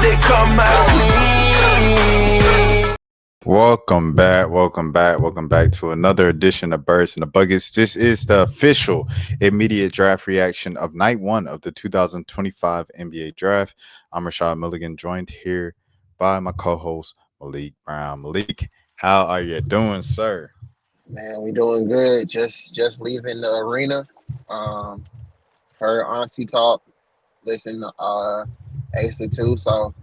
they come out clean. Welcome back to another edition of Birds and the Buckets. This is the official immediate draft reaction of night one of the 2025 NBA draft. I'm Rashad Milligan, joined here by my co-host Malik Brown. Malik, how are you doing, sir? Man, we doing good. Just leaving the arena. Um, Heard Auntie talk. Listen, Asa too. So,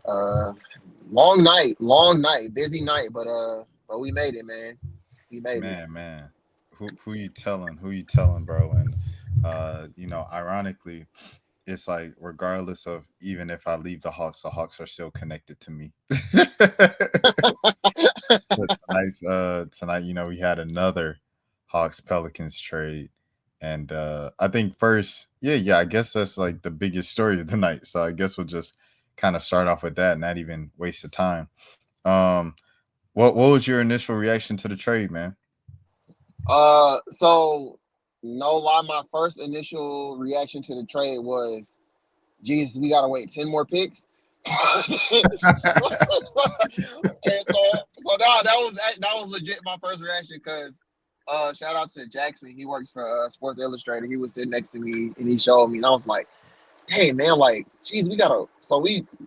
uh, long night, busy night, but we made it, man. We made it. Man. Who you telling? Who you telling, bro? And ironically, it's like regardless of even if I leave the Hawks are still connected to me. But tonight, we had another Hawks-Pelicans trade. And I think first, I guess that's like the biggest story of the night. So I guess we'll just kind of start off with that and not even waste the time. Um, what was your initial reaction to the trade, man? So no lie, my first initial reaction to the trade was, Jesus, we gotta wait 10 more picks. And so that was legit my first reaction because shout out to Jackson. He works for Sports Illustrated. He was sitting next to me and he showed me, and I was like, "Hey man, like, geez, we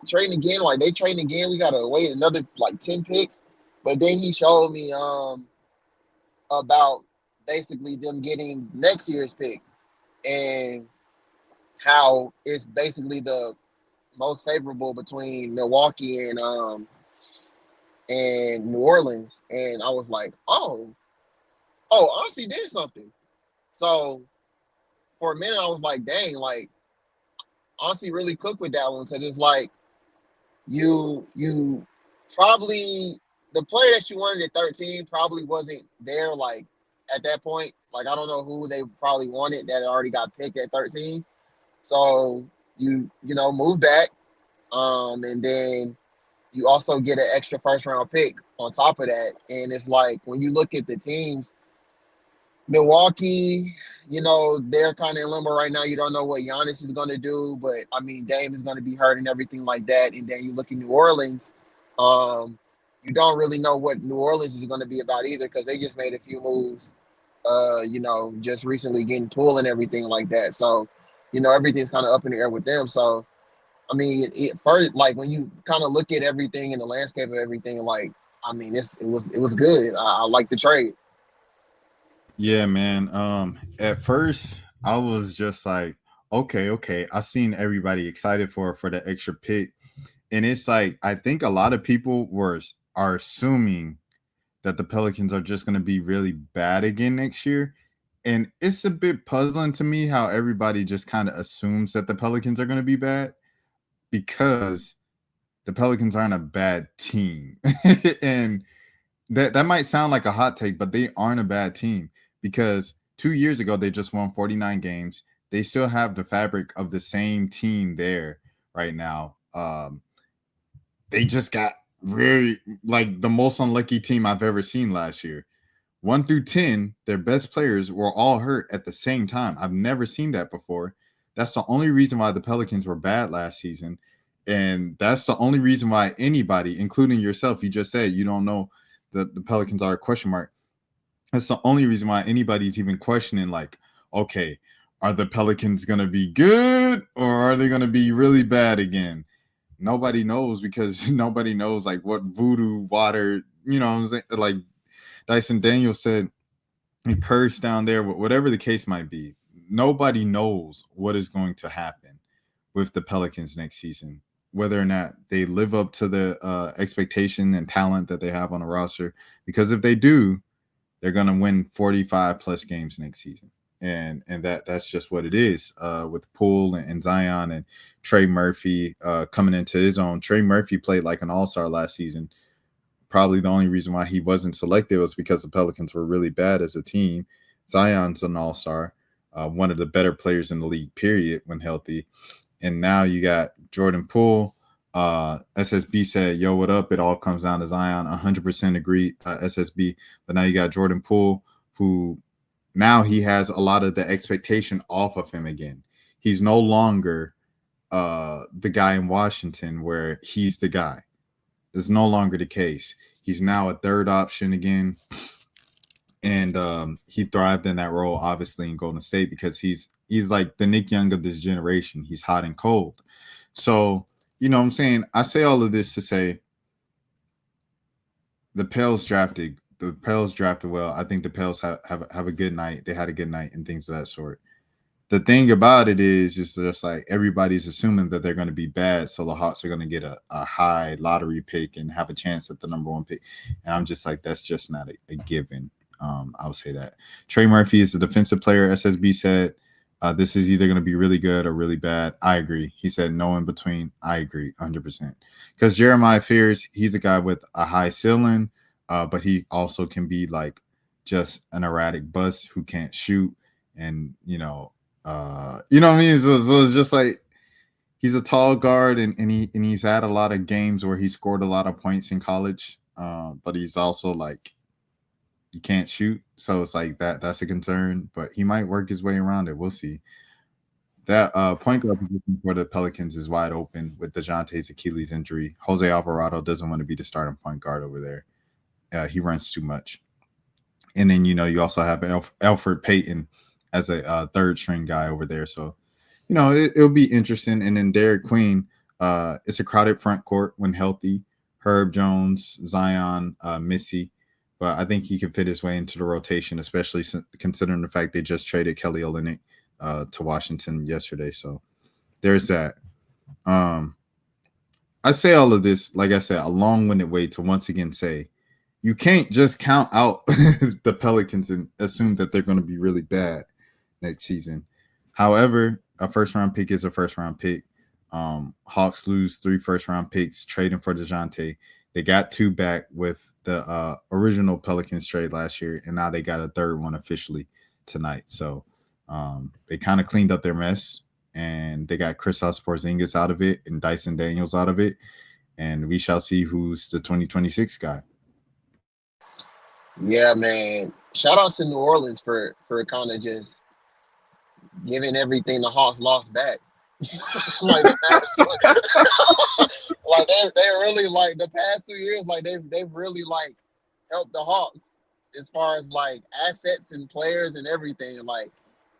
trading again. Like they trading again. We gotta wait another like 10 picks." But then he showed me about basically them getting next year's pick and how it's basically the most favorable between Milwaukee and New Orleans. And I was like, oh, honestly did something. So for a minute I was like, dang, like honestly really cooked with that one, because it's like you probably, the player that you wanted at 13 probably wasn't there like at that point. Like I don't know who they probably wanted that already got picked at 13. So you move back, and then you also get an extra first round pick on top of that. And it's like when you look at the teams, Milwaukee, they're kind of in limbo right now. You don't know what Giannis is going to do, but I mean, Dame is going to be hurt and everything like that. And then you look at New Orleans, you don't really know what New Orleans is going to be about either, because they just made a few moves, just recently getting Poole and everything like that. So, everything's kind of up in the air with them. So, I mean, first, like when you kind of look at everything in the landscape of everything, like, I mean, it was good. I like the trade. Yeah, man. At first I was just like, okay. I seen everybody excited for the extra pick, and it's like I think a lot of people are assuming that the Pelicans are just going to be really bad again next year. And it's a bit puzzling to me how everybody just kind of assumes that the Pelicans are going to be bad, because the Pelicans aren't a bad team. And that might sound like a hot take, but they aren't a bad team, because 2 years ago they just won 49 games. They still have the fabric of the same team there right now. They just got really like the most unlucky team I've ever seen last year. 1 through 10, their best players were all hurt at the same time. I've never seen that before. That's the only reason why the Pelicans were bad last season. And that's the only reason why anybody, including yourself, you just said you don't know the Pelicans are a question mark. That's the only reason why anybody's even questioning, like, okay, are the Pelicans going to be good or are they going to be really bad again? Nobody knows, because nobody knows like what voodoo water, like Dyson Daniels said, and cursed down there, whatever the case might be. Nobody knows what is going to happen with the Pelicans next season, whether or not they live up to the expectation and talent that they have on the roster. Because if they do, they're going to win 45 plus games next season. And that's just what it is, with Poole and Zion and Trey Murphy coming into his own. Trey Murphy played like an all-star last season. Probably the only reason why he wasn't selected was because the Pelicans were really bad as a team. Zion's an all-star, one of the better players in the league, period, when healthy. And now you got Jordan Poole. SSB said, yo, what up? It all comes down to Zion. 100% agree, SSB. But now you got Jordan Poole, who now he has a lot of the expectation off of him again. He's no longer the guy in Washington where he's the guy. Is no longer the case. He's now a third option again, and he thrived in that role, obviously in Golden State because he's like the Nick Young of this generation. He's hot and cold. So you know what I'm saying. I say all of this to say the Pels drafted well. I think the Pels have a good night. They had a good night and things of that sort. The thing about it is just like everybody's assuming that they're going to be bad, so the Hawks are going to get a high lottery pick and have a chance at the number one pick. And I'm just like, that's just not a given. I'll say that. Trey Murphy is a defensive player. SSB said this is either going to be really good or really bad. I agree. He said no in between. I agree 100%. Because Jeremiah Fears, he's a guy with a high ceiling, but he also can be like just an erratic bust who can't shoot. And, you know what I mean? So it's just like he's a tall guard and he's had a lot of games where he scored a lot of points in college. But he's also like he can't shoot. So it's like that's a concern. But he might work his way around it. We'll see. That point guard position for the Pelicans is wide open with DeJounte's Achilles injury. Jose Alvarado doesn't want to be the starting point guard over there. He runs too much. And then you also have Alfred Payton as a third string guy over there. So it'll be interesting. And then Derek Queen, it's a crowded front court when healthy. Herb Jones, Zion, Missy, but I think he can fit his way into the rotation, especially considering the fact they just traded Kelly Olynyk to Washington yesterday. So there's that. Um, I say all of this, like I said, a long-winded way to once again say you can't just count out the Pelicans and assume that they're going to be really bad next season. However, a first round pick is a first round pick. Hawks lose 3 first round picks trading for DeJounte. They got 2 back with the original Pelicans trade last year, and now they got a third one officially tonight. So they kind of cleaned up their mess, and they got Kristaps Porzingis out of it and Dyson Daniels out of it, and we shall see who's the 2026 guy. Yeah, man. Shout out to New Orleans for kind of just giving everything the Hawks lost back. Like the past, like they really like the past 2 years, like they've really like helped the Hawks as far as like assets and players and everything. Like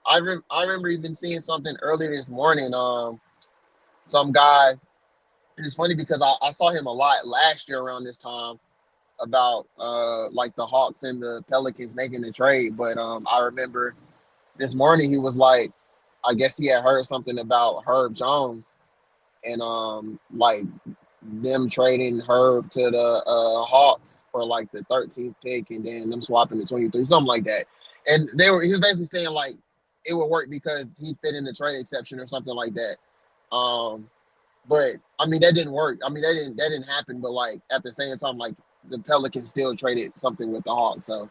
I remember even seeing something earlier this morning. Some guy. It's funny because I saw him a lot last year around this time about like the Hawks and the Pelicans making the trade. But I remember this morning he was like, I guess he had heard something about Herb Jones and like them trading Herb to the Hawks for like the 13th pick and then them swapping the 23, something like that. And he was basically saying like it would work because he fit in the trade exception or something like that. But I mean that didn't work. I mean that didn't happen. But like at the same time, like the Pelicans still traded something with the Hawks. So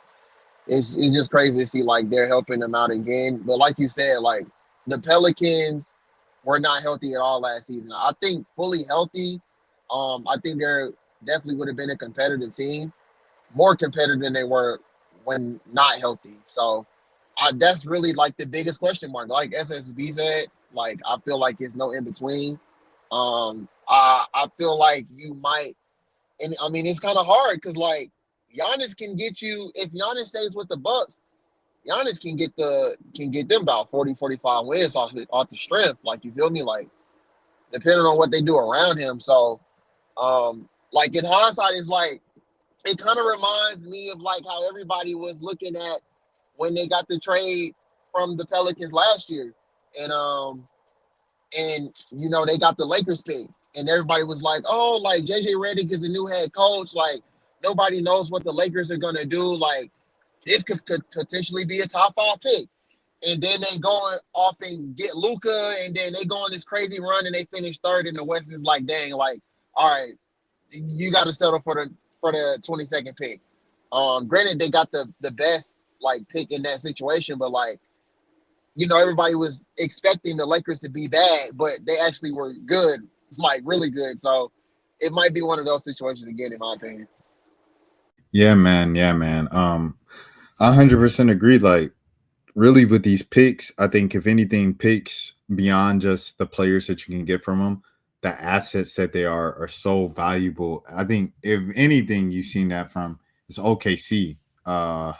it's just crazy to see like they're helping them out again. But like you said, like the Pelicans were not healthy at all last season. I think fully healthy, I think they're definitely would have been a competitive team, more competitive than they were when not healthy. So that's really like the biggest question mark. Like SSB said, like I feel like it's no in between. I feel like you might, and I mean it's kind of hard because like Giannis can get you if Giannis stays with the Bucks. Giannis can get them about 40, 45 wins off the strength. Like you feel me? Like depending on what they do around him. So like in hindsight, it's like it kind of reminds me of like how everybody was looking at when they got the trade from the Pelicans last year. And they got the Lakers pick. And everybody was like, oh, like JJ Redick is the new head coach. Like nobody knows what the Lakers are gonna do. Like this could potentially be a top 5 pick. And then they go off and get Luka, and then they go on this crazy run and they finish third in the West. Is like, dang, like, all right, you got to settle for the 22nd pick. Granted, they got the best like pick in that situation, but like, everybody was expecting the Lakers to be bad, but they actually were good, like really good. So it might be one of those situations again, in my opinion. Yeah, man. Yeah, man. 100% agree. Like really with these picks, I think if anything, picks beyond just the players that you can get from them, the assets that they are so valuable. I think if anything, you've seen that from is OKC uh,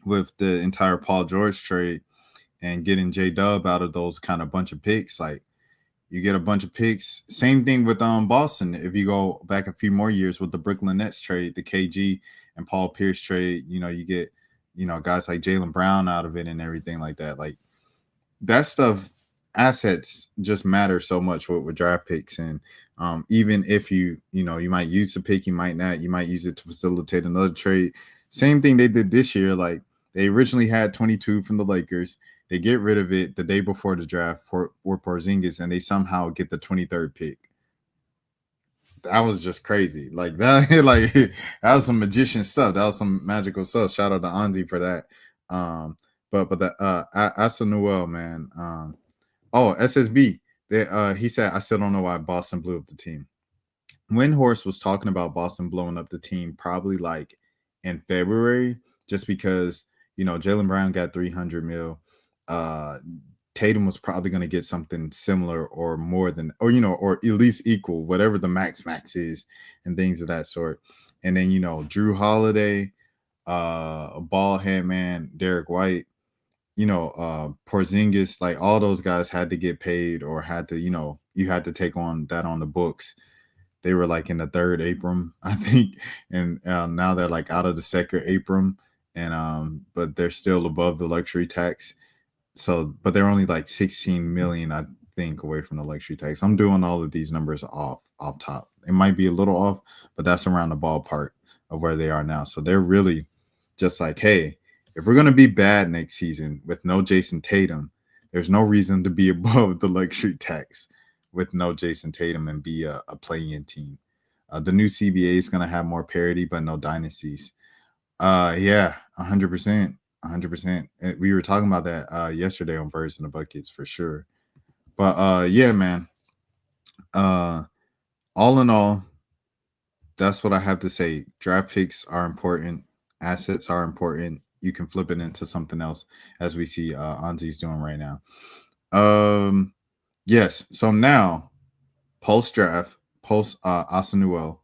with the entire Paul George trade and getting J Dub out of those kind of bunch of picks. Like you get a bunch of picks. Same thing with Boston. If you go back a few more years with the Brooklyn Nets trade, the KG and Paul Pierce trade, you get guys like Jalen Brown out of it and everything like that. Like that stuff, assets just matter so much with draft picks. And even if you might use the pick, you might not, you might use it to facilitate another trade. Same thing they did this year. Like they originally had 22 from the Lakers. They get rid of it the day before the draft for Porzingis, and they somehow get the 23rd pick. That was just crazy. Like that, like that was some magician stuff. That was some magical stuff. Shout out to Andy for that. But the Asa Noel, man. Oh, SSB. He said, I still don't know why Boston blew up the team. Windhorse was talking about Boston blowing up the team probably like in February, just because Jalen Brown got 300 mil. Uh, Tatum was probably going to get something similar or more than, or at least equal, whatever the max is, and things of that sort. And then Drew Holiday, ball head man, Derek White, Porzingis, like all those guys had to get paid or had to, you had to take on that on the books. They were like in the third Abram, I think, and now they're like out of the second Abram, and but they're still above the luxury tax. So, but they're only like 16 million, I think, away from the luxury tax. I'm doing all of these numbers off top. It might be a little off, but that's around the ballpark of where they are now. So they're really just like, hey, if we're gonna be bad next season with no Jason Tatum, there's no reason to be above the luxury tax with no Jason Tatum and be a play-in team. The new CBA is gonna have more parity, but no dynasties. Yeah, 100%. 100%. We were talking about that yesterday on Birds in the Buckets for sure. But yeah, man. Uh all in all, that's what I have to say. Draft picks are important, assets are important. You can flip it into something else as we see Anzi's doing right now. Um yes, so now post draft, post Asanuel,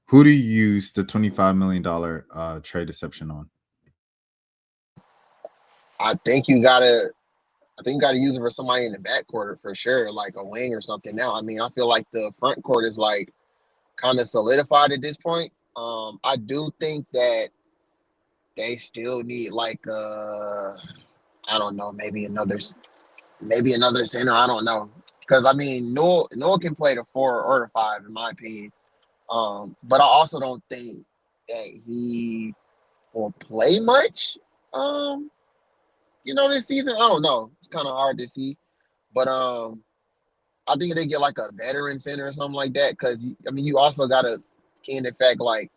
who do you use the $25 million trade deception on? I think you gotta I think you got to use it for somebody in the backcourt for sure, like a wing or something. Now, I mean, I feel like the front court is like kind of solidified at this point. I do think that they still need like I don't know, maybe another center. I don't know, because I mean, Noel can play the 4 or the 5 in my opinion. But I also don't think that he will play much. Um, this season. I don't know. It's kind of hard to see, but I think they get like a veteran center or something like that. Because I mean, you also got to key in the fact like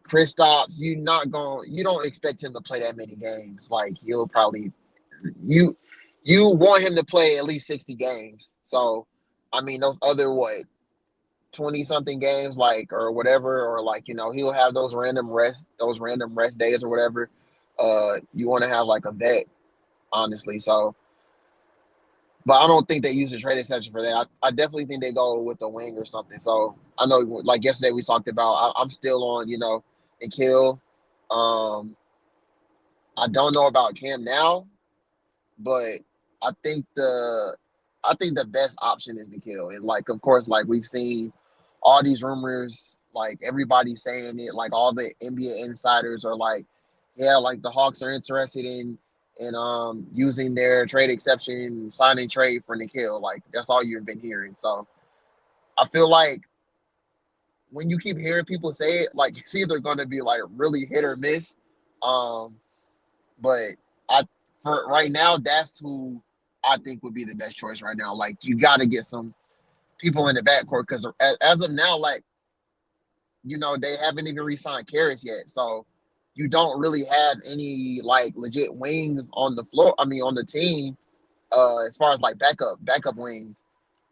Kristaps, you don't expect him to play that many games. Like he'll probably you you want him to play at least 60 games. So I mean, those other 20 something games, like, or whatever, or like he'll have those random rest days or whatever. You want to have like a vet, honestly. So but I don't think they use the trade exception for that. I definitely think they go with a wing or something. So I know, like yesterday we talked about, I'm still on, and kill. Um, I don't know about Cam now, but I think the I think the best option is to kill. And like, of course, like we've seen all these rumors, like everybody's saying it, like all the NBA insiders are like, yeah, like the Hawks are interested in using their trade exception, signing trade for Nikhil. Like that's all you've been hearing. So I feel like when you keep hearing people say it, like it's either gonna be like really hit or miss. Um, but I for right now, that's who I think would be the best choice right now. Like you got to get some people in the backcourt because as of now, like they haven't even re-signed Karras yet, so you don't really have any like legit wings on the floor. I mean, on the team, as far as like backup wings.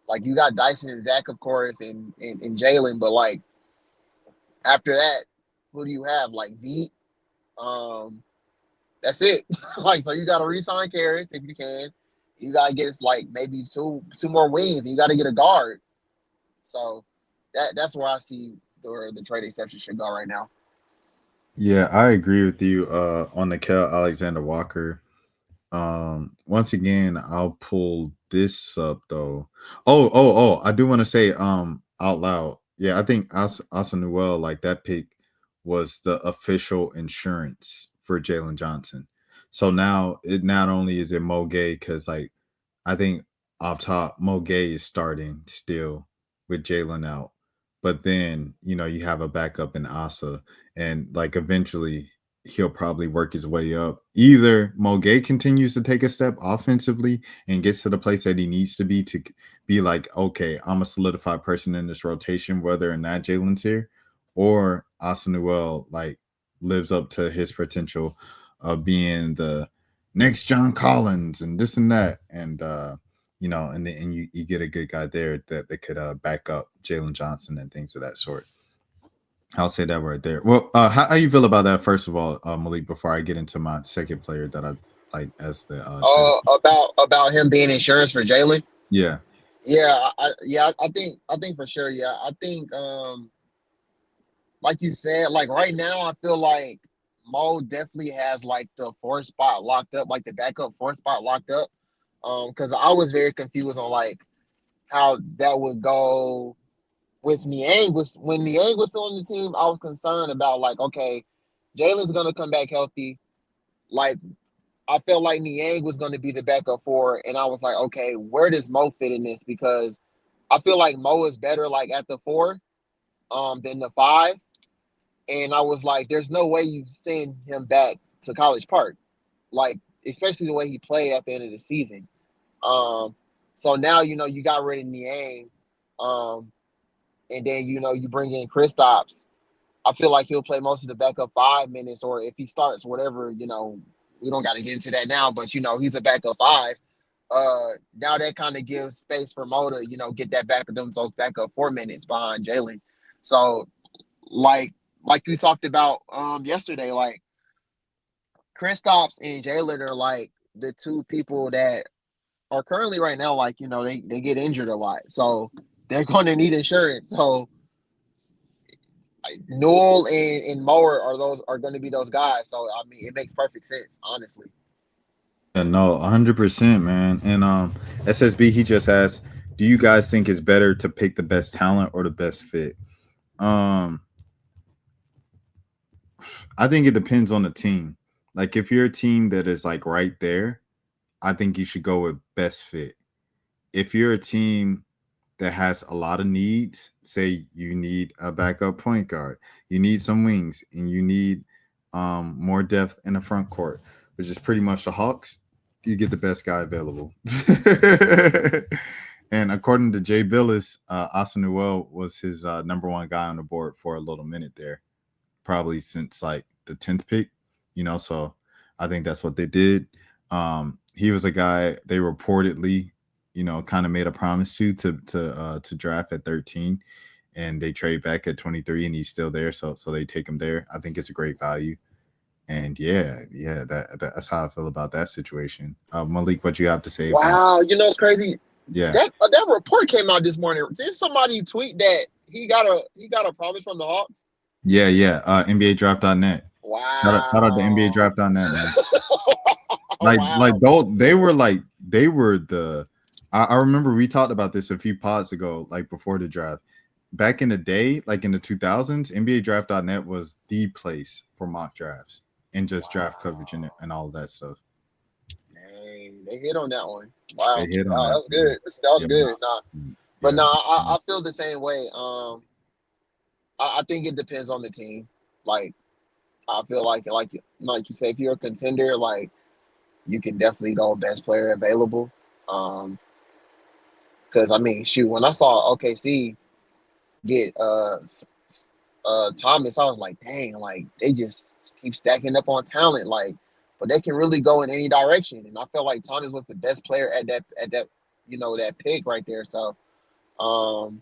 Like you got Dyson and Zach, of course, and Jalen, but like after that, who do you have? Like V? Um, that's it. Like, so you got to re-sign Karras if you can. You got to get us like maybe two more wings. And you got to get a guard. So that's where I see the trade exception should go right now. Yeah, I agree with you on the Kel Alexander Walker. Once again, I'll pull this up though. Oh, I do want to say out loud. Yeah, I think Asa Newell, like that pick was the official insurance for Jalen Johnson. So now it not only is it Mo Gay, because like I think off top, Mo Gay is starting still with Jalen out. But then, you have a backup in Asa. And like eventually he'll probably work his way up. Either Mo Gay continues to take a step offensively and gets to the place that he needs to be like, okay, I'm a solidified person in this rotation, whether or not Jalen's here, or Asa Newell like lives up to his potential of being the next John Collins and this and that, and you get a good guy there that could back up Jalen Johnson and things of that sort. I'll say that right there. Well, how you feel about that? First of all, Malik, before I get into my second player that I like as the trade. About him being insurance for Jalen. Yeah, I think for sure. Yeah, I think like you said, like right now, I feel like Mo definitely has like the fourth spot locked up, like the backup fourth spot locked up. Because I was very confused on like how that would go with Niang. Was when Niang was still on the team, I was concerned about like, okay, Jalen's gonna come back healthy. Like I felt like Niang was gonna be the backup for, and I was like, okay, where does Mo fit in this? Because I feel like Mo is better like at the four, than the five. And I was like, there's no way you send him back to College Park, like especially the way he played at the end of the season. Um, so now you got rid of Niang, um, and then you bring in Kristaps. I feel like he'll play most of the backup 5 minutes, or if he starts, whatever. We don't got to get into that now, but he's a backup five. Now that kind of gives space for Mo to get that back of those backup 4 minutes behind Jalen. So like we talked about yesterday, like Kristaps and Jalen are like the two people that are currently right now, like they get injured a lot, so they're going to need insurance. So Newell and Mower are going to be those guys. So I mean, it makes perfect sense, honestly. yeah, no, 100%, man. And SSB, he just asked, do you guys think it's better to pick the best talent or the best fit? Um, I think it depends on the team. Like if you're a team that is like right there, I think you should go with best fit. If you're a team that has a lot of needs, say you need a backup point guard, you need some wings, and you need more depth in the front court, which is pretty much the Hawks, you get the best guy available. And according to Jay Billis, Asa Newell was his number one guy on the board for a little minute there, probably since like the 10th pick, so I think that's what they did. He was a guy they reportedly, kind of made a promise to draft at 13, and they trade back at 23 and he's still there, so they take him there. I think it's a great value. And yeah, that's how I feel about that situation. Malik, what you have to say about? Wow, it's crazy. Yeah, That report came out this morning. Did somebody tweet that he got a promise from the Hawks? yeah. NBA Draft.net. Shout out to NBA Wow. Draft.net, man. Like Wow. though they were the I remember we talked about this a few pods ago, like before the draft. Back in the day, like in the 2000s, NBA Draft.net was the place for mock drafts and just draft coverage and all of that stuff. Dang, they hit on that one. They Wow. hit on Wow, that that. was good. That was Yeah, good. Nah. But yeah, nah, I feel the same way. I think it depends on the team. Like I feel like you say, if you're a contender, like you can definitely go best player available. Um, because I mean, shoot, when I saw OKC get Thomas, I was like, dang, like they just keep stacking up on talent, like, but they can really go in any direction. And I felt like Thomas was the best player at that that pick right there. So um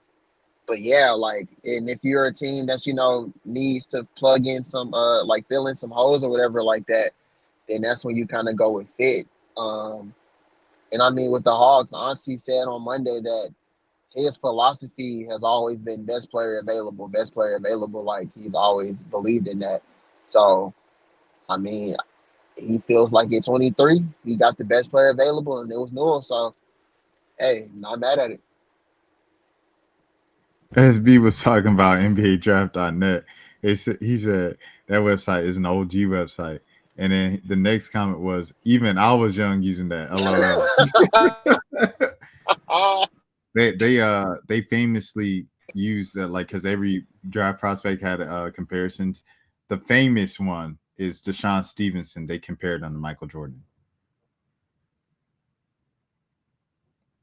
But yeah, like, and if you're a team that needs to plug in some like fill in some holes or whatever like that, then that's when you kind of go with fit. Um, and I mean, with the Hawks, Ansi said on Monday that his philosophy has always been best player available, best player available. Like, he's always believed in that. So, I mean, he feels like at 23, he got the best player available, and it was Newell. So, hey, not mad at it. SB was talking about NBADraft.net. He said that website is an OG website. And then the next comment was, even I was young using that. LOL. They famously used that, like, because every draft prospect had comparisons. The famous one is Deshaun Stevenson. They compared him to Michael Jordan.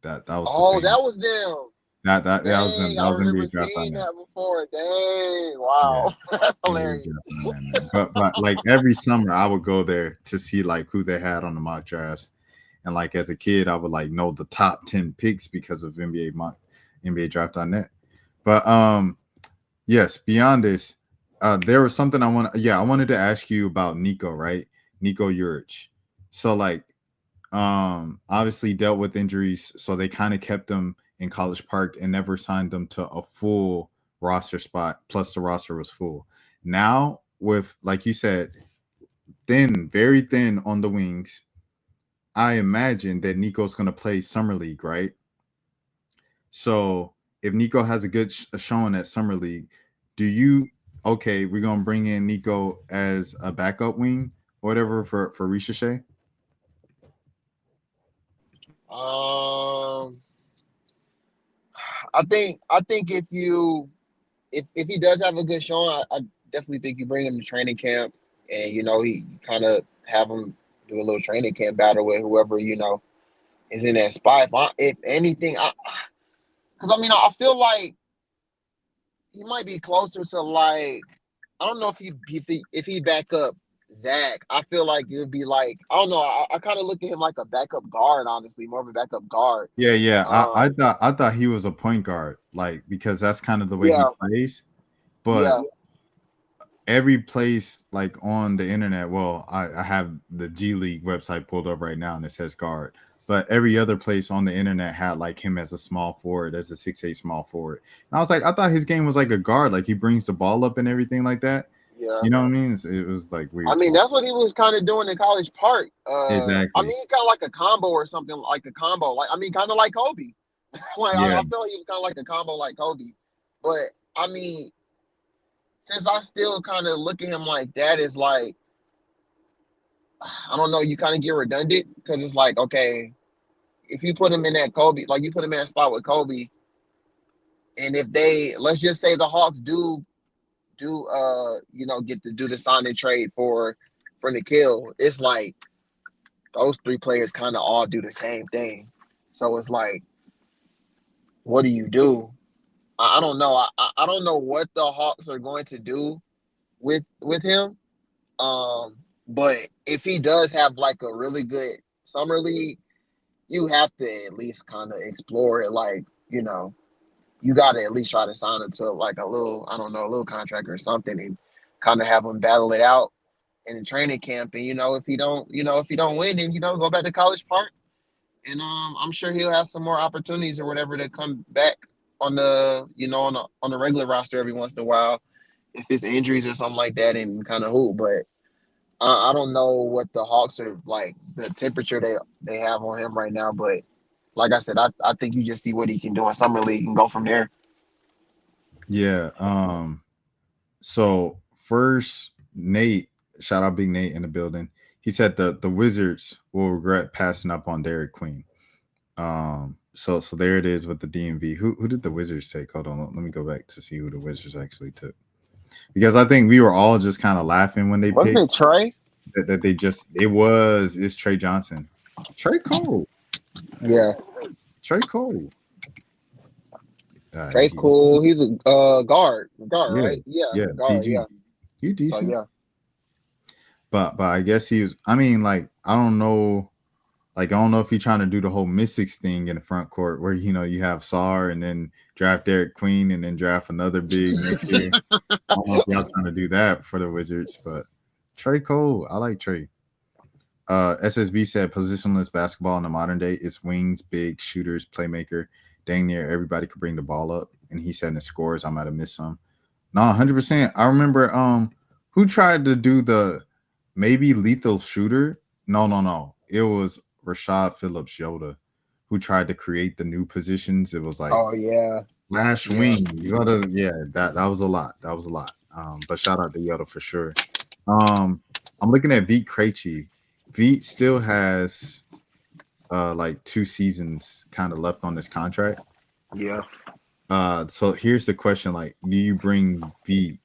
That was the Oh, famous. that was them. That was them. Dang, That I was remember NBA draft on seeing that. that before. Dang, Yeah. wow, that's NBA hilarious. draft on that, man. But like every summer I would go there to see like who they had on the mock drafts. And like as a kid, I would like know the top 10 picks because of NBA draft on that. But yes, beyond this, there was something I wanted to ask you about Nico, right? Nico Juric. So like obviously dealt with injuries, so they kind of kept him in College Park and never signed him to a full roster spot. Plus, the roster was full. Now, with like you said, thin, very thin on the wings, I imagine that Nico's going to play summer league, right? So if Nico has a good showing at summer league, do you okay? We're gonna bring in Nico as a backup wing or whatever for Ricochet. Um, I think if he does have a good showing, I definitely think you bring him to training camp, and he kind of have him do a little training camp battle with whoever is in that spot. If anything, because I mean, I feel like he might be closer to, like, I don't know if he back up Zach. I feel like it would be like, I don't know. I kind of look at him like a backup guard, honestly, more of a backup guard. Yeah, yeah. Um, I thought he was a point guard, like because that's kind of the way he yeah, plays. But yeah. every place like on the internet, well, I have the G League website pulled up right now and it says guard. But every other place on the internet had like him as a small forward, as a 6'8" small forward. And I was like, I thought his game was like a guard, like he brings the ball up and everything like that. Yeah. You know what I mean? It was like I weird to mean, me. that's what he was kind of doing in College Park. I Exactly. mean, he kind of like a combo or something, like a combo. Like, I mean, kind of like Kobe. Like, Yeah. I felt he was kind of like a combo like Kobe. But I mean, since I still kind of look at him like that, is like, I don't know, you kind of get redundant because it's like, okay, if you put him in that Kobe, like you put him in that spot with Kobe, and if they, let's just say the Hawks do get to do the sign and trade for Nikhil, it's like those three players kind of all do the same thing. So it's like, what do you do? I don't know. I don't know what the Hawks are going to do with him. Um, but if he does have like a really good summer league, you have to at least kind of explore it. Like, you got to at least try to sign him to like a little, I don't know, a little contract or something, and kind of have him battle it out in the training camp. And if he don't win, then go back to College Park, and I'm sure he'll have some more opportunities or whatever to come back on the on the regular roster every once in a while if it's injuries or something like that, and kind of who. But I don't know what the Hawks are like, the temperature they have on him right now. But like I said, I think you just see what he can do in summer league and go from there. Yeah. So first, Nate, shout out Big Nate in the building. He said the Wizards will regret passing up on Derek Queen. So there it is with the DMV. Who did the Wizards take? Hold on, let me go back to see who the Wizards actually took. Because I think we were all just kind of laughing when they Wasn't picked it Trey? that they just it's Trey Johnson. Trey Cole. Yeah, Trey Cole. Trey's cool. He's a guard, Yeah, right? Yeah, yeah, guard. PG. Yeah. He So decent. yeah. But I guess he was. I mean, like I don't know. Like I don't know if he's trying to do the whole Mystics thing in the front court where you have Sar and then draft Derek Queen and then draft another big next year. I don't know if y'all trying to do that for the Wizards, but Trey Cole, I like Trey. SSB said positionless basketball in the modern day is wings, big shooters, playmaker. Dang near everybody could bring the ball up. And he said in the scores, I might have missed some. No, 100%. I remember who tried to do the maybe lethal shooter. No. It was Rashad Phillips Yoda who tried to create the new positions. It was like Oh yeah, Flash yeah, wings. Yeah, that was a lot. That was a lot. But shout out to Yoda for sure. Um, I'm looking at Veet Krejci. Veet still has like 2 seasons kind of left on this contract. yeah. So here's the question: like, do you bring Veet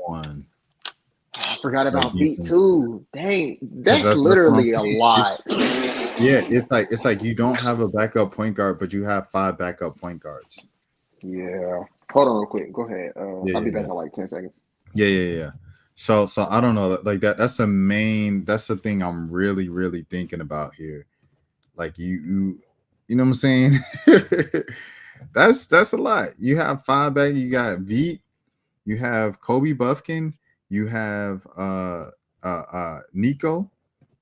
on? I forgot Like, about do you beat think? two. Dang, Because that's that's what I'm literally a saying. lot. Yeah, it's like you don't have a backup point guard, but you have 5 backup point guards. Yeah. Hold on real quick. Go ahead. Yeah, I'll be yeah, back yeah, in like 10 seconds. yeah. So I don't know. Like that's the main. That's the thing I'm really thinking about here. Like you know what I'm saying? That's a lot. You have 5 back. You got Veet. You have Kobe Buffkin. You have Nico.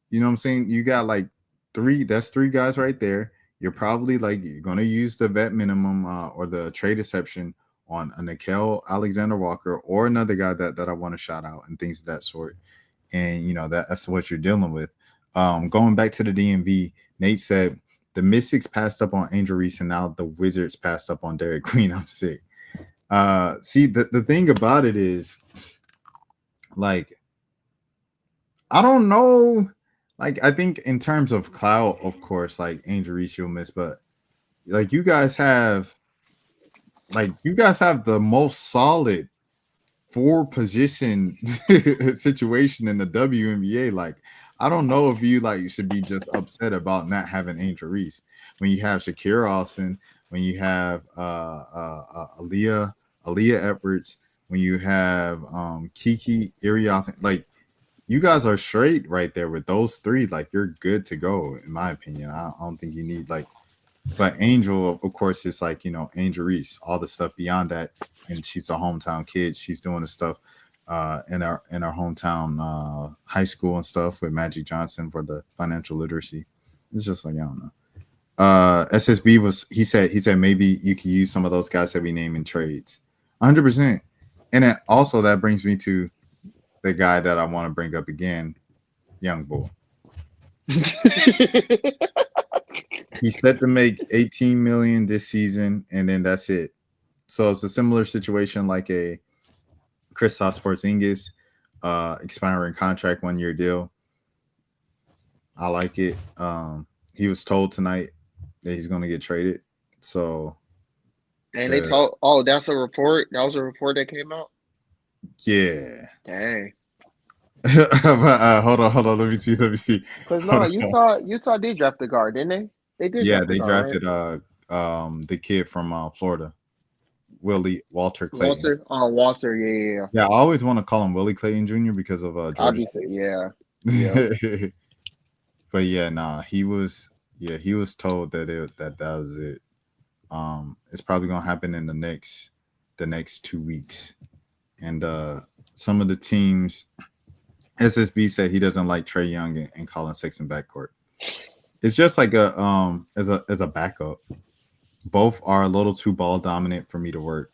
You know what I'm saying? You got like three. That's 3 guys right there. You're probably like you're gonna use the vet minimum or the trade exception on a Nickel Alexander Walker or another guy that I want to shout out and things of that sort. And that's what you're dealing with. Going back to the DMV, Nate said the Mystics passed up on Angel Reese and now the Wizards passed up on Derek Queen. I'm sick. See the thing about it is like I don't know. Like I think in terms of clout, of course, like Angel Reese you'll miss, but like you guys have the most solid 4 position situation in the WNBA. Like, I don't know if you like should be just upset about not having Angel Reese when you have Shakira Austin, when you have Aaliyah Edwards, when you have Kiki Irioff. Like, you guys are straight right there with those 3. Like, you're good to go, in my opinion. I don't think you need like but Angel, of course, is like Angel Reese, all the stuff beyond that, and she's a hometown kid. She's doing the stuff in our hometown high school and stuff with Magic Johnson for the financial literacy. It's just like I don't know. SSB he said maybe you can use some of those guys that we name in trades, 100%. And then also that brings me to the guy that I want to bring up again, Young Bull. He's set to make 18 million this season, and then that's it. So it's a similar situation like a Kristaps Porzingis, expiring contract, 1 year deal. I like it. He was told tonight that he's going to get traded. So And they the told, oh, that's a report. That was a report that came out. yeah. Dang. But, hold on. Let me see. Cause Hold no, on. Utah did draft the guard, didn't they? They did Yeah, draft the they guard, right? drafted the kid from Florida, Willie Walter Clayton. Walter. Oh, Walter. Yeah. Yeah, I always want to call him Willie Clayton Jr. because of I'll Georgia be saying, yeah, yeah. State. But yeah, nah, he was told that was it. It's probably gonna happen in the next 2 weeks. And some of the teams, SSB said he doesn't like Trey Young and Colin Sexton backcourt. It's just like a as a backup. Both are a little too ball dominant for me to work.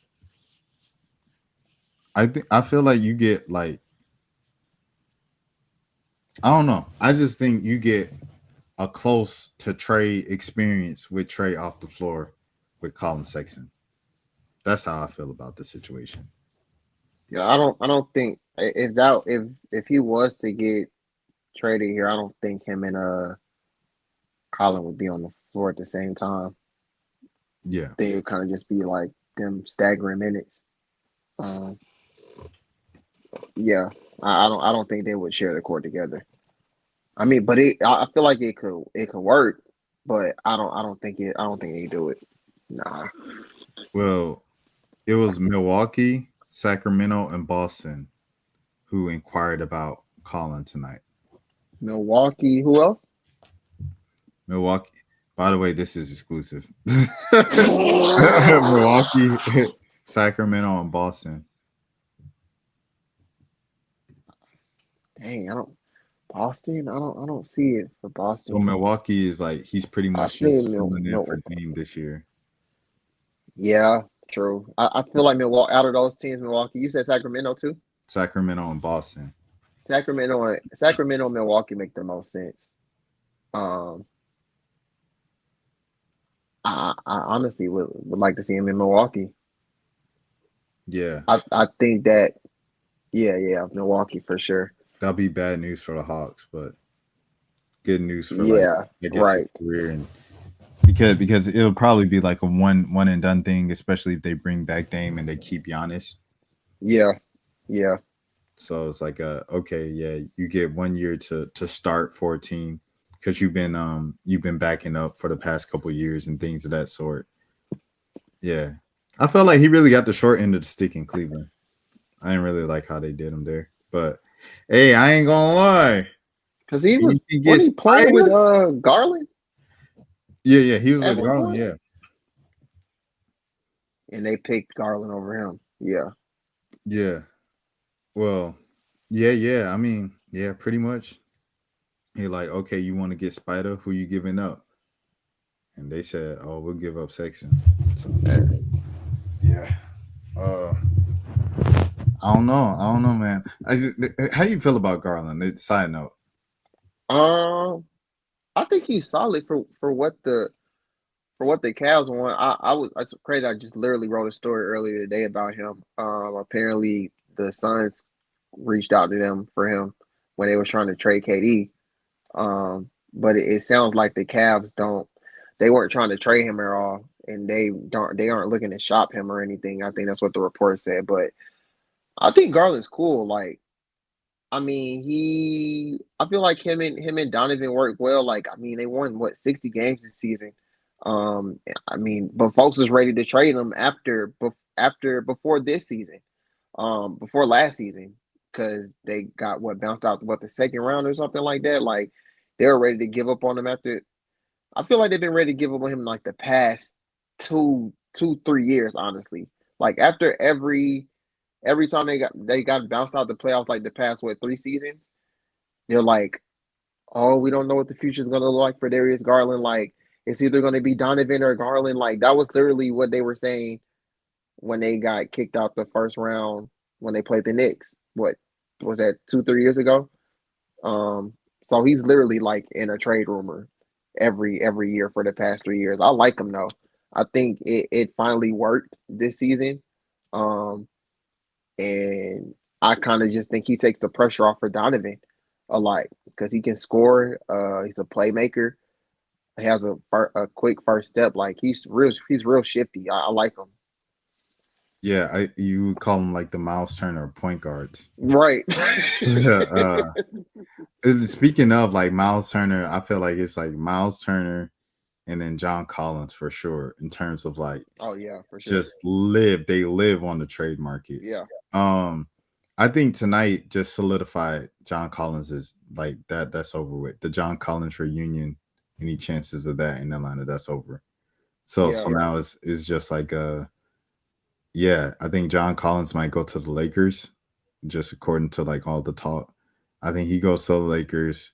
I feel like you get like I don't know. I just think you get a close to Trey experience with Trey off the floor with Colin Sexton. That's how I feel about the situation. Yeah, I don't think if he was to get traded here, I don't think him and Colin would be on the floor at the same time. Yeah. They would kind of just be like them staggering minutes. Um, yeah, I don't think they would share the court together. I mean, but I feel like it could work, but I don't think they do it. Nah, Well, it was Milwaukee, Sacramento, and Boston who inquired about Colin tonight. Milwaukee. Who else? Milwaukee. By the way, this is exclusive. Milwaukee, Sacramento, and Boston. Dang, I don't Boston. I don't see it for So Boston. Milwaukee is like he's pretty I much feel just filling in for Mil Dame this year. Yeah, true. I feel like Milwaukee out of those teams, Milwaukee. You said Sacramento too. Sacramento and Boston. Sacramento, and Milwaukee make the most sense. Um, I honestly would like to see him in Milwaukee. Yeah, I think that yeah, Milwaukee for sure. that'll be bad news for the Hawks, but good news for like Yeah, I guess his right. career and because it'll probably be like a one and done thing, especially if they bring back Dame and they keep Giannis. Yeah, yeah, So it's like okay, yeah, you get 1 year to start for a team because you've been backing up for the past couple years and things of that sort. Yeah, I felt like he really got the short end of the stick in Cleveland. I didn't really like how they did him there, but hey, I ain't gonna lie. because he He was can when get he playing with Spider. Garland Yeah, he was at with one Garland. point, Yeah, and they picked Garland over him. Yeah, yeah. Well, yeah. I mean, yeah, pretty much. He like, okay, you want to get Spider? Who you giving up? And they said, oh, we'll give up Sexton. So yeah. yeah. Uh, I don't know. I don't know, man. How you feel about Garland? Side note. Um, I think he's solid for what the Cavs want. That's crazy. I just literally wrote a story earlier today about him. Apparently the Suns reached out to them for him when they was trying to trade KD. But it sounds like the Cavs don't. They weren't trying to trade him at all, and they aren't looking to shop him or anything. I think that's what the report said. But I think Garland's cool. Like I mean, I feel like him and Donovan work well. Like, I mean, they won what 60 games this season. I mean, but folks was ready to trade him before this season, before last season, because they got what bounced out what the second round or something like that. Like, they were ready to give up on him after. I feel like they've been ready to give up on him like the past 3 years, honestly. Like after every time they got bounced out the playoffs like the past what 3 seasons, they're like, oh, we don't know what the future is gonna look like for Darius Garland. Like it's either gonna be Donovan or Garland. Like that was literally what they were saying when they got kicked out the first round when they played the Knicks. What was that 2 3 years ago? Um, so he's literally like in a trade rumor every year for the past 3 years. I like him though. I think it finally worked this season. Um, and I kind of just think he takes the pressure off for Donovan a lot because he can score. He's a playmaker. He has a quick first step. Like he's real shifty. I like him. Yeah, you call them like the Miles Turner of point guards. Right. uh, Speaking of like Miles Turner, I feel like it's like Miles Turner and then John Collins for sure in terms of like Oh yeah, for sure. just they live on the trade market. Yeah. Um, I think tonight just solidified John Collins is like that's over with. The John Collins reunion, any chances of that in Atlanta, that's over. So Yeah. now it's just like yeah, I think John Collins might go to the Lakers, just according to like all the talk. I think he goes to the Lakers.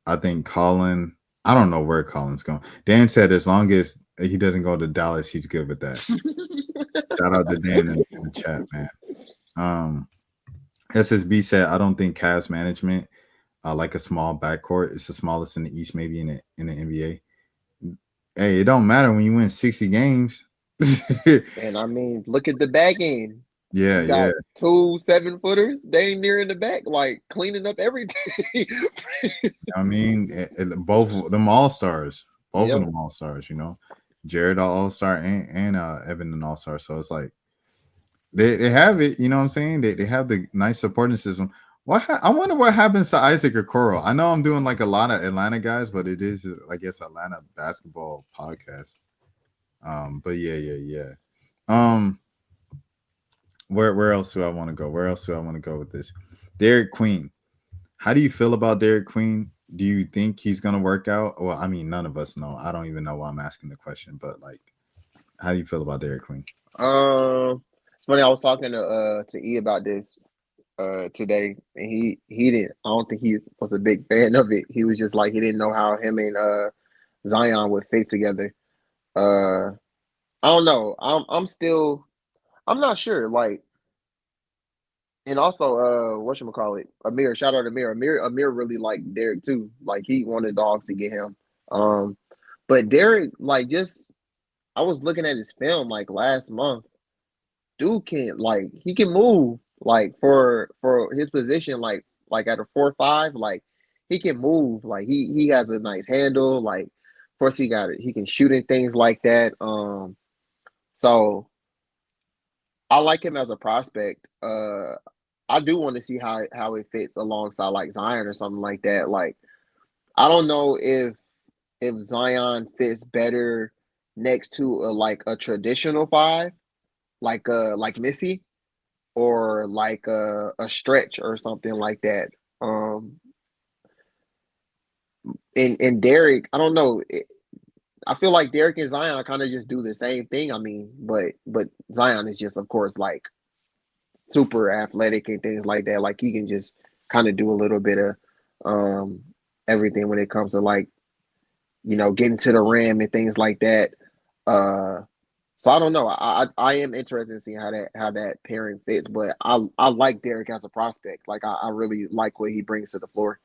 I think Colin. I don't know where Colin's going. Dan said as long as he doesn't go to Dallas, he's good with that. Shout out to Dan in the chat, man. Um, SSB said I don't think Cavs management like a small backcourt. It's the smallest in the East, maybe in the NBA. Hey, it don't matter when you win 60 games. And I mean, look at the back end. Yeah, You yeah. got 2 7-footers. They ain't near in the back, like cleaning up everything. I mean, both of them all stars, both of Yeah. them all stars. You know, Jared all star and Evan an all star. So it's like they have it. You know what I'm saying? They have the nice supporting system. I wonder what happens to Isaac Okoro. I know I'm doing like a lot of Atlanta guys, but it is I guess Atlanta basketball podcast. But yeah. Um, where else do I want to go? Where else do I want to go with this? Derek Queen. How do you feel about Derek Queen? Do you think he's gonna work out? Well, I mean, none of us know. I don't even know why I'm asking the question, but like, how do you feel about Derek Queen? It's funny. I was talking to E about this today, and he didn't. I don't think he was a big fan of it. He was just like he didn't know how him and Zion would fit together. Uh, I don't know. I'm not sure. Like, and also whatchamacallit, Amir. Shout out to Amir. Amir really liked Derek too. Like he wanted the Hawks to get him. Um, but Derek, like, just I was looking at his film like last month. Dude can like he can move like for his position like at a 4-5 like he can move like he has a nice handle like of course he got it he can shoot and things like that so I like him as a prospect. I do want to see how it fits alongside like Zion or something like that. Like I don't know if Zion fits better next to like a traditional five like Missy or like a stretch or something like that. Um, and Derek, I don't know. I feel like Derek and Zion kind of just do the same thing. I mean, but Zion is just, of course, like super athletic and things like that. Like he can just kind of do a little bit of um everything when it comes to like getting to the rim and things like that. Uh, so I don't know. I am interested in seeing how that pairing fits, but I like Derek as a prospect. Like I really like what he brings to the floor.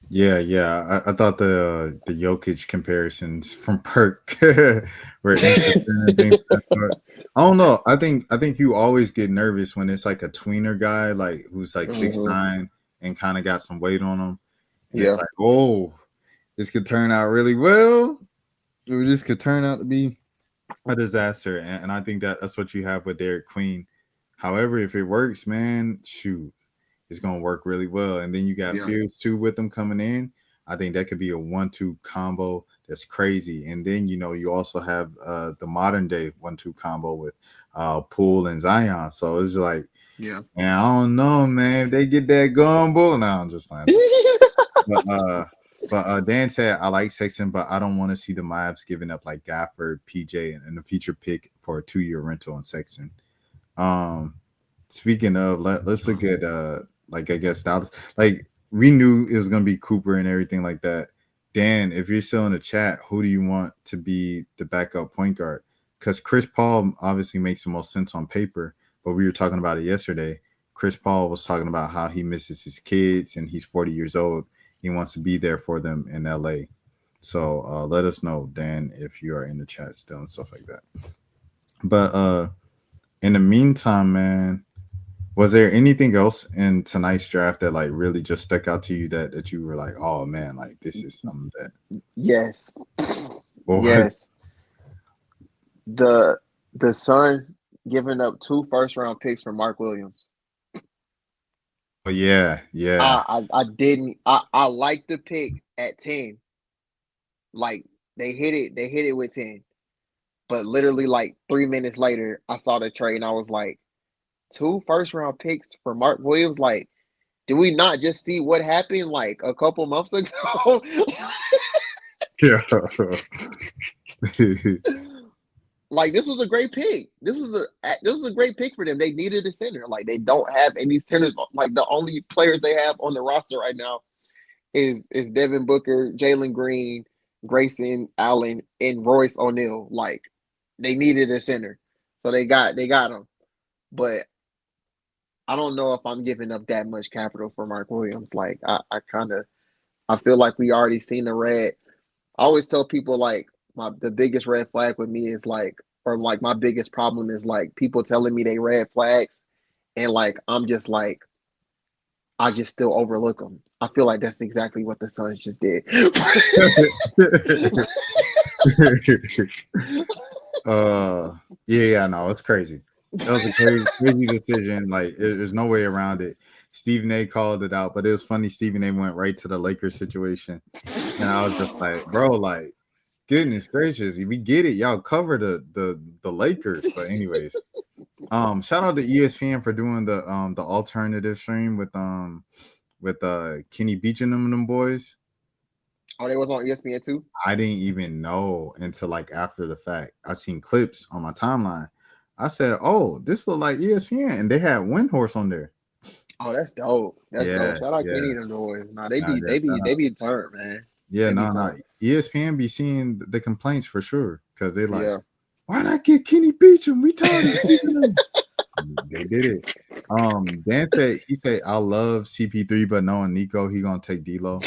Yeah, yeah. I thought the Jokic comparisons from Perk were interesting and things of that sort. I don't know. I think you always get nervous when it's like a tweener guy, like who's like six Hmm. nine and kind of got some weight on him, and it's Yeah, like, oh, this could turn out really well, or this could turn out to be a disaster. And I think that's what you have with Derek Queen. However, if it works, man, shoot, it's gonna work really well. And then you got yeah, Fears too with them coming in. I think that could be a 1-2 combo that's crazy. And then you also have the modern day 1-2 combo with Poole and Zion. So it's like, yeah. man, I don't know, man. If they get that gumbo, no, I'm just fine. Just but Dan said I like Sexton, but I don't want to see the Mavs giving up like Gafford, PJ, and a future pick for a 2-year rental on Sexton. Um, Speaking of, let's look at like I guess Dallas. Like we knew it was gonna be Cooper and everything like that. Dan, if you're still in the chat, who do you want to be the backup point guard? Because Chris Paul obviously makes the most sense on paper, but we were talking about it yesterday. Chris Paul was talking about how he misses his kids and he's 40 years old. He wants to be there for them in LA. So let us know, Dan, if you are in the chat still and stuff like that. But in the meantime, man, was there anything else in tonight's draft that like really just stuck out to you that you were like, oh man, like this is something that yes, what? yes. The the Suns giving up two first round picks for Mark Williams. Oh yeah, yeah. I didn't. I liked the pick at 10. Like they hit it with 10. But literally like 3 minutes later, I saw the trade and I was like, two first round picks for Mark Williams. Like, did we not just see what happened like a couple months ago? Yeah. Like this was a great pick. This was a great pick for them. They needed a center. Like they don't have any centers. Like the only players they have on the roster right now is Devin Booker, Jalen Green, Grayson Allen, and Royce O'Neal. Like they needed a center, so they got him. But I don't know if I'm giving up that much capital for Mark Williams. Like I feel like we already seen the red. I always tell people like the biggest red flag with me is like or like my biggest problem is like people telling me they red flags and like I'm just like I just still overlook them. I feel like that's exactly what the Suns just did. uh yeah, yeah, no, it's crazy. That was a crazy decision. Like there's no way around it. Stephen A called it out, but it was funny. Stephen A went right to the Lakers situation, and I was just like, bro, like goodness gracious, we get it. Y'all cover the Lakers. But anyways, shout out to ESPN for doing the alternative stream with with Kenny Beach and them boys. Oh, they was on ESPN too. I didn't even know until like after the fact. I seen clips on my timeline. I said, "Oh, this look like ESPN," and they had Windhorse on there. Oh, that's dope. That's dope. Yeah, Shout out yeah. Kenny and them boys. Nah, they Nah, be yeah, they be shout they out. be turned, man. Yeah, They be no, no. turned. ESPN be seeing the complaints for sure because they like, Yeah. why not get Kenny Beecham? We tired of seeing him. They did it. Dan said he said I love CP3, but knowing Nico, he gonna take D'Lo.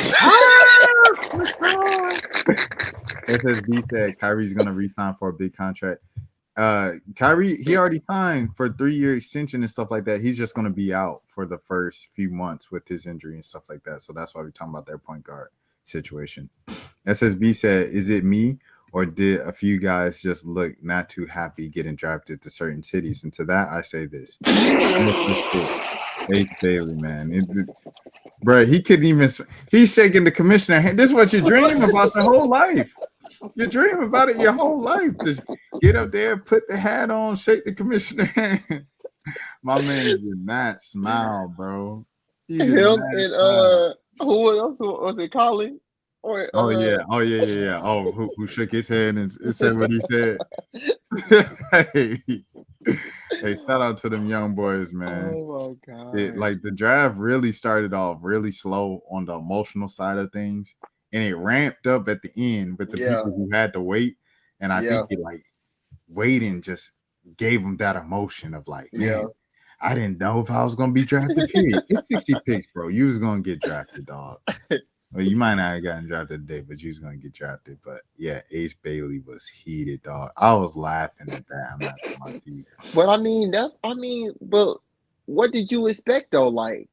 SSB said Kyrie's gonna resign for a big contract. Kyrie, he already signed for a 3-year extension and stuff like that. He's just gonna be out for the first few months with his injury and stuff like that. So that's why we're talking about their point guard situation. SSB said, "Is it me or did a few guys just look not too happy getting drafted to certain cities?" And to that, I say this: Ace Bailey, man, bro, he couldn't even. He's shaking the commissioner hand. This is what you dream about your whole life. You dream about it your whole life. Just get up there, put the hat on, shake the commissioner hand. My man did not smile, bro. He did Him not and smile. who else was it? Colin or Oh yeah, oh yeah, yeah, yeah. Oh, who shook his head and said what he said? Hey, hey, shout out to them young boys, man. Oh my It god. like the draft really started off really slow on the emotional side of things, and it ramped up at the end with the Yeah, people who had to wait. And I think yeah, it like waiting just gave them that emotion of like, man, yeah. I didn't know if I was gonna be drafted. Period. It's 60 picks, bro. You was gonna get drafted, dog. Well, you might not have gotten drafted today, but you was gonna get drafted. But yeah, Ace Bailey was heated, dog. I was laughing at that. I'm not gonna lie to you. But but what did you expect though? Like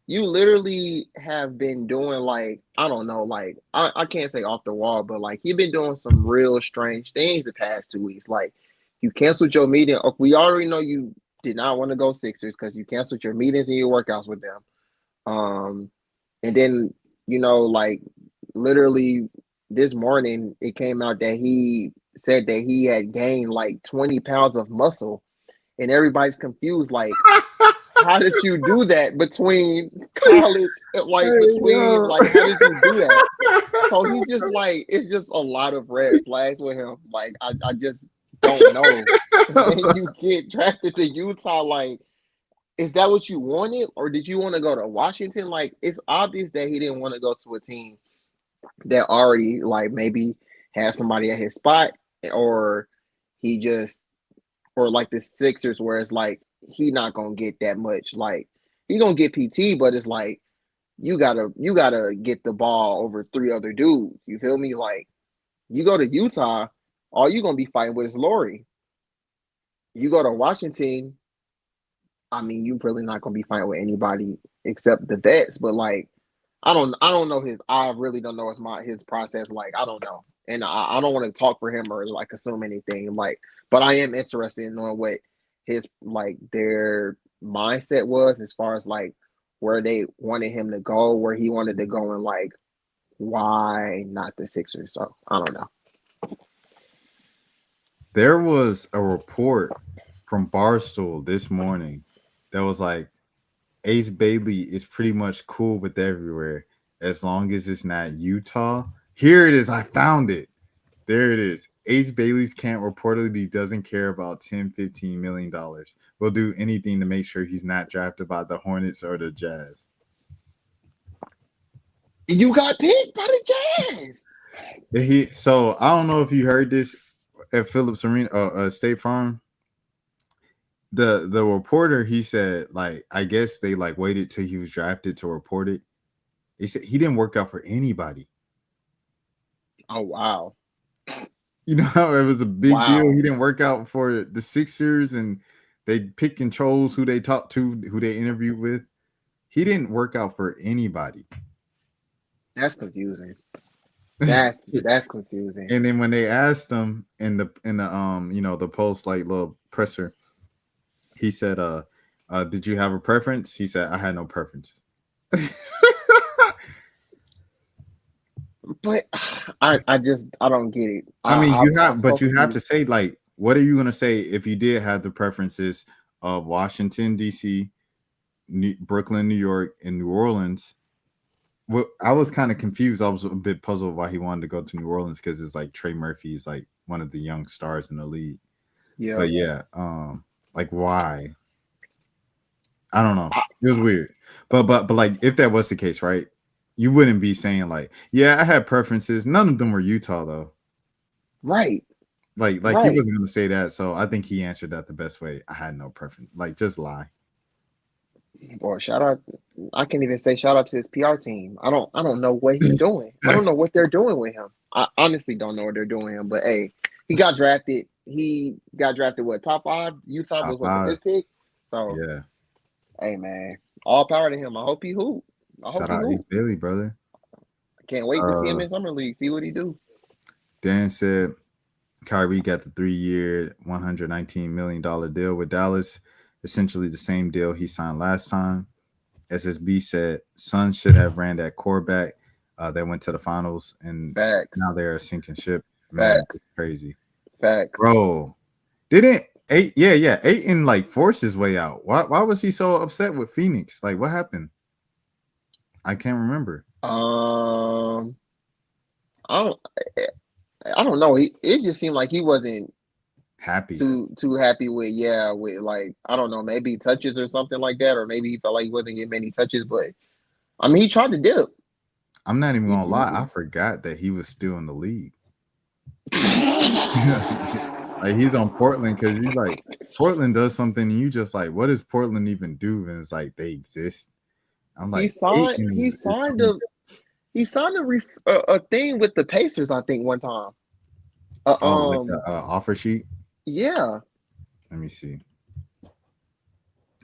you literally have been doing like I don't know, like I can't say off the wall, but like you've been doing some real strange things the past 2 weeks. Like you canceled your meeting. We already know you did not want to go Sixers because you canceled your meetings and your workouts with them. Um, and then like literally this morning it came out that he said that he had gained like 20 pounds of muscle, and everybody's confused. Like, how did you do that between college? Like Hey, between yo. like how did you do that? So he just like it's just a lot of red flags with him. Like I just don't know. When you get drafted to Utah, like is that what you wanted, or did you want to go to Washington? Like it's obvious that he didn't want to go to a team that already like maybe had somebody at his spot, or he just or like the Sixers where it's like he not gonna get that much. Like he gonna get PT, but it's like you gotta get the ball over three other dudes. You feel me? Like you go to Utah, all you gonna be fighting with is Laurie. You go to Washington, I mean, you really not gonna be fighting with anybody except the vets. But like, I don't know his. I really don't know his process. Like, I don't know, and I don't want to talk for him or like assume anything. Like, but I am interested in knowing what his like their mindset was as far as like where they wanted him to go, where he wanted to go, and like why not the Sixers. So I don't know. There was a report from Barstool this morning that was like Ace Bailey is pretty much cool with everywhere as long as it's not Utah. Here it is. I found it. There it is. Ace Bailey's camp reportedly doesn't care about 10, $15 million. Will do anything to make sure he's not drafted by the Hornets or the Jazz. You got picked by the Jazz. So I don't know if you heard this at Phillips Arena, State Farm. The reporter, he said, like, I guess they like waited till he was drafted to report it. He said he didn't work out for anybody. Oh wow, You know, it was a big deal. wow. He didn't work out for the Sixers, and they pick and chose who they talked to, who they interviewed with. He didn't work out for anybody. That's confusing. That's confusing. And then when they asked him in the the post like little presser, he said, did you have a preference? He said, I had no preferences. But I don't get it. I mean, I'm so but you have to confused. say, like, what are you gonna say if you did have the preferences of Washington, DC, Brooklyn, New York, and New Orleans. Well, I was kind of confused. I was a bit puzzled why he wanted to go to New Orleans because it's like Trey Murphy's like one of the young stars in the league. Yeah. But yeah, like why? I don't know. It was weird. But like if that was the case, right? You wouldn't be saying like, yeah, I had preferences. None of them were Utah though. Right. Like he Right. wasn't gonna say that. So I think he answered that the best way. I had no preference. Like just lie. Or shout out, I can't even say shout out to his PR team. I don't know what he's doing. I don't know what they're doing with him. I honestly don't know what they're doing with him. But hey, he got drafted. He got drafted what, top five? Utah Top was what, the five. fifth pick? So Yeah. hey man, all power to him. I hope he hoop. I hope Shout he out Ace hoop. Bailey, brother. I can't wait to see him Uh in summer league. See what he do. Dan said Kyrie got the 3 year, $119 million deal with Dallas, essentially the same deal he signed last time. SSB said Suns should have ran that core back. They went to the finals and Facts. now they're a sinking ship. Man, Facts. it's crazy. Facts. Bro, didn't eight yeah, Aiton like forced his way out. Why was he so upset with Phoenix? Like what happened? I can't remember. Um, I don't. I don't know. It just seemed like he wasn't Happy. too happy with, yeah, with like, I don't know, maybe touches or something like that, or maybe he felt like he wasn't getting many touches. But I mean, he tried to dip. I'm not even gonna lie. He- I forgot that he was still in the league. Like he's on Portland because you like Portland does something and you just like, what does Portland even do? And it's like they exist. I'm he like, signed. Aiton He is signed a. He signed a thing with the Pacers, I think, one time. Uh, oh, like the um, offer sheet. yeah, Let me see.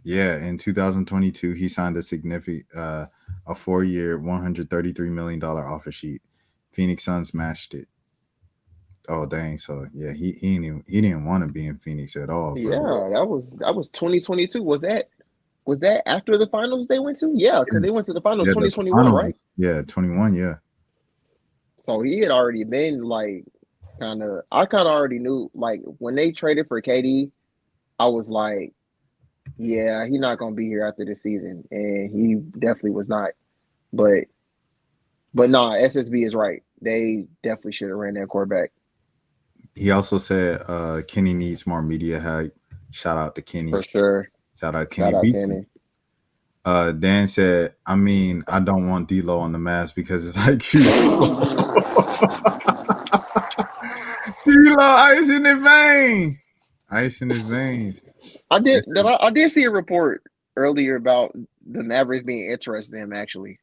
Yeah, in 2022, he signed a significant, a 4 year, $133 million offer sheet. Phoenix Suns matched it. Oh dang! So yeah, he didn't want to be in Phoenix at all, bro. yeah. That was 2022. Was that after the finals they went to? Yeah, because they went to the finals Yeah, the 2021, finals. right? Yeah, 21. Yeah, So he had already been like, kind of. I kind of already knew, like, when they traded for KD, I was like, yeah, he's not gonna be here after this season, and he definitely was not. But nah, SSB is right. They definitely should have ran that quarterback he also said Kenny needs more media hype. Shout out to for Kenny. sure. Shout out Kenny Shout out Beaton. Kenny. Dan said, I mean, I don't want D'Lo on the mask because it's IQ. D'Lo ice in his vein. Ice in his veins. I did see a report earlier about the Mavericks being interested in him. Actually,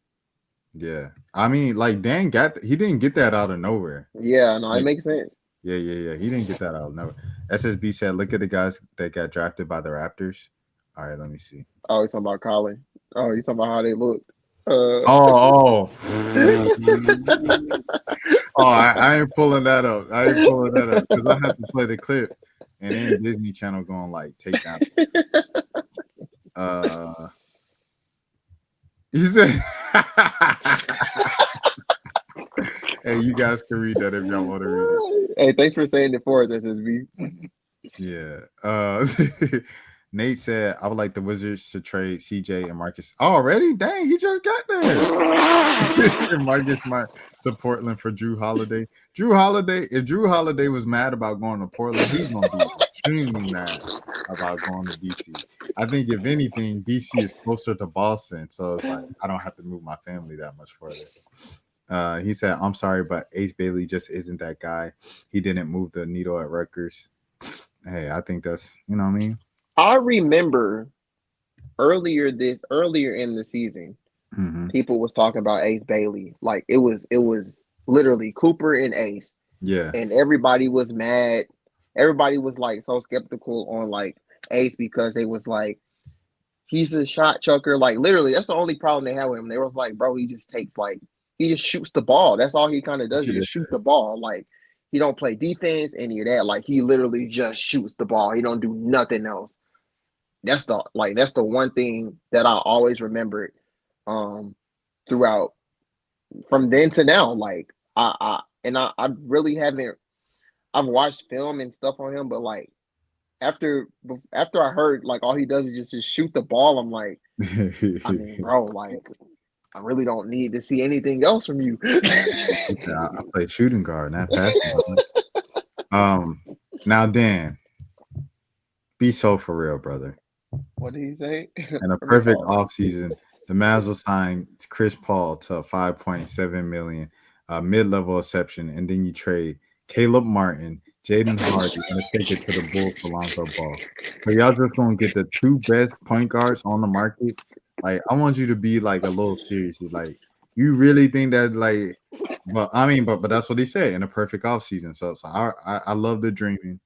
Yeah. I mean, like Dan he didn't get that out of nowhere. yeah, no, it Like, makes sense. yeah. He didn't get that out of nowhere. SSB said, look at the guys that got drafted by the Raptors. All right, let me see. Oh, you talking about Colin? Oh, you talking about how they looked? Uh, Oh. Oh, I ain't pulling that up. I ain't pulling that up because I have to play the clip, and then Disney Channel going like take down. He said, "Hey, you guys can read that if y'all want to read it." hey, thanks for saying it for us, SSB. Yeah. Nate said, "I would like the Wizards to trade CJ and Marcus already. Dang, he just got there. And Marcus Smart to Portland for Drew Holiday. Drew Holiday. If Drew Holiday was mad about going to Portland, he's gonna be extremely mad about going to DC. I think if anything, DC is closer to Boston, so it's like I don't have to move my family that much further." He said, "I'm sorry, but Ace Bailey just isn't that guy. He didn't move the needle at Rutgers." Hey, I think that's what I mean. I remember earlier in the season, Mm-hmm. people was talking about Ace Bailey. Like it was literally Cooper and Ace, Yeah. and everybody was mad. Everybody was like so skeptical on like Ace because they was like, he's a shot chucker. Like literally, that's the only problem they had with him. They was like, bro, he just shoots the ball. That's all he kind of does. He Yeah. just shoot the ball. Like he don't play defense, any of that. Like he literally just shoots the ball. He don't do nothing else. That's the one thing that I always remembered um throughout from then to now. Like I really haven't. I've watched film and stuff on him, but like after after I heard like all he does is just shoot the ball, I'm like, I mean, bro, like I really don't need to see anything else from you. I play shooting guard, not passing guard. Um, now Dan, be so for real, brother. What did he say? In a Let me perfect pause. offseason, the Mavs will sign Chris Paul to 5.7 million, mid-level exception, and then you trade Caleb Martin, Jaden Hardy, and a ticket to the Bulls for Lonzo Ball. So y'all just gonna get the two best point guards on the market. Like, I want you to be like a little serious. Like, you really think that like, but I mean, but that's what he said in a perfect offseason. So I love the dreaming,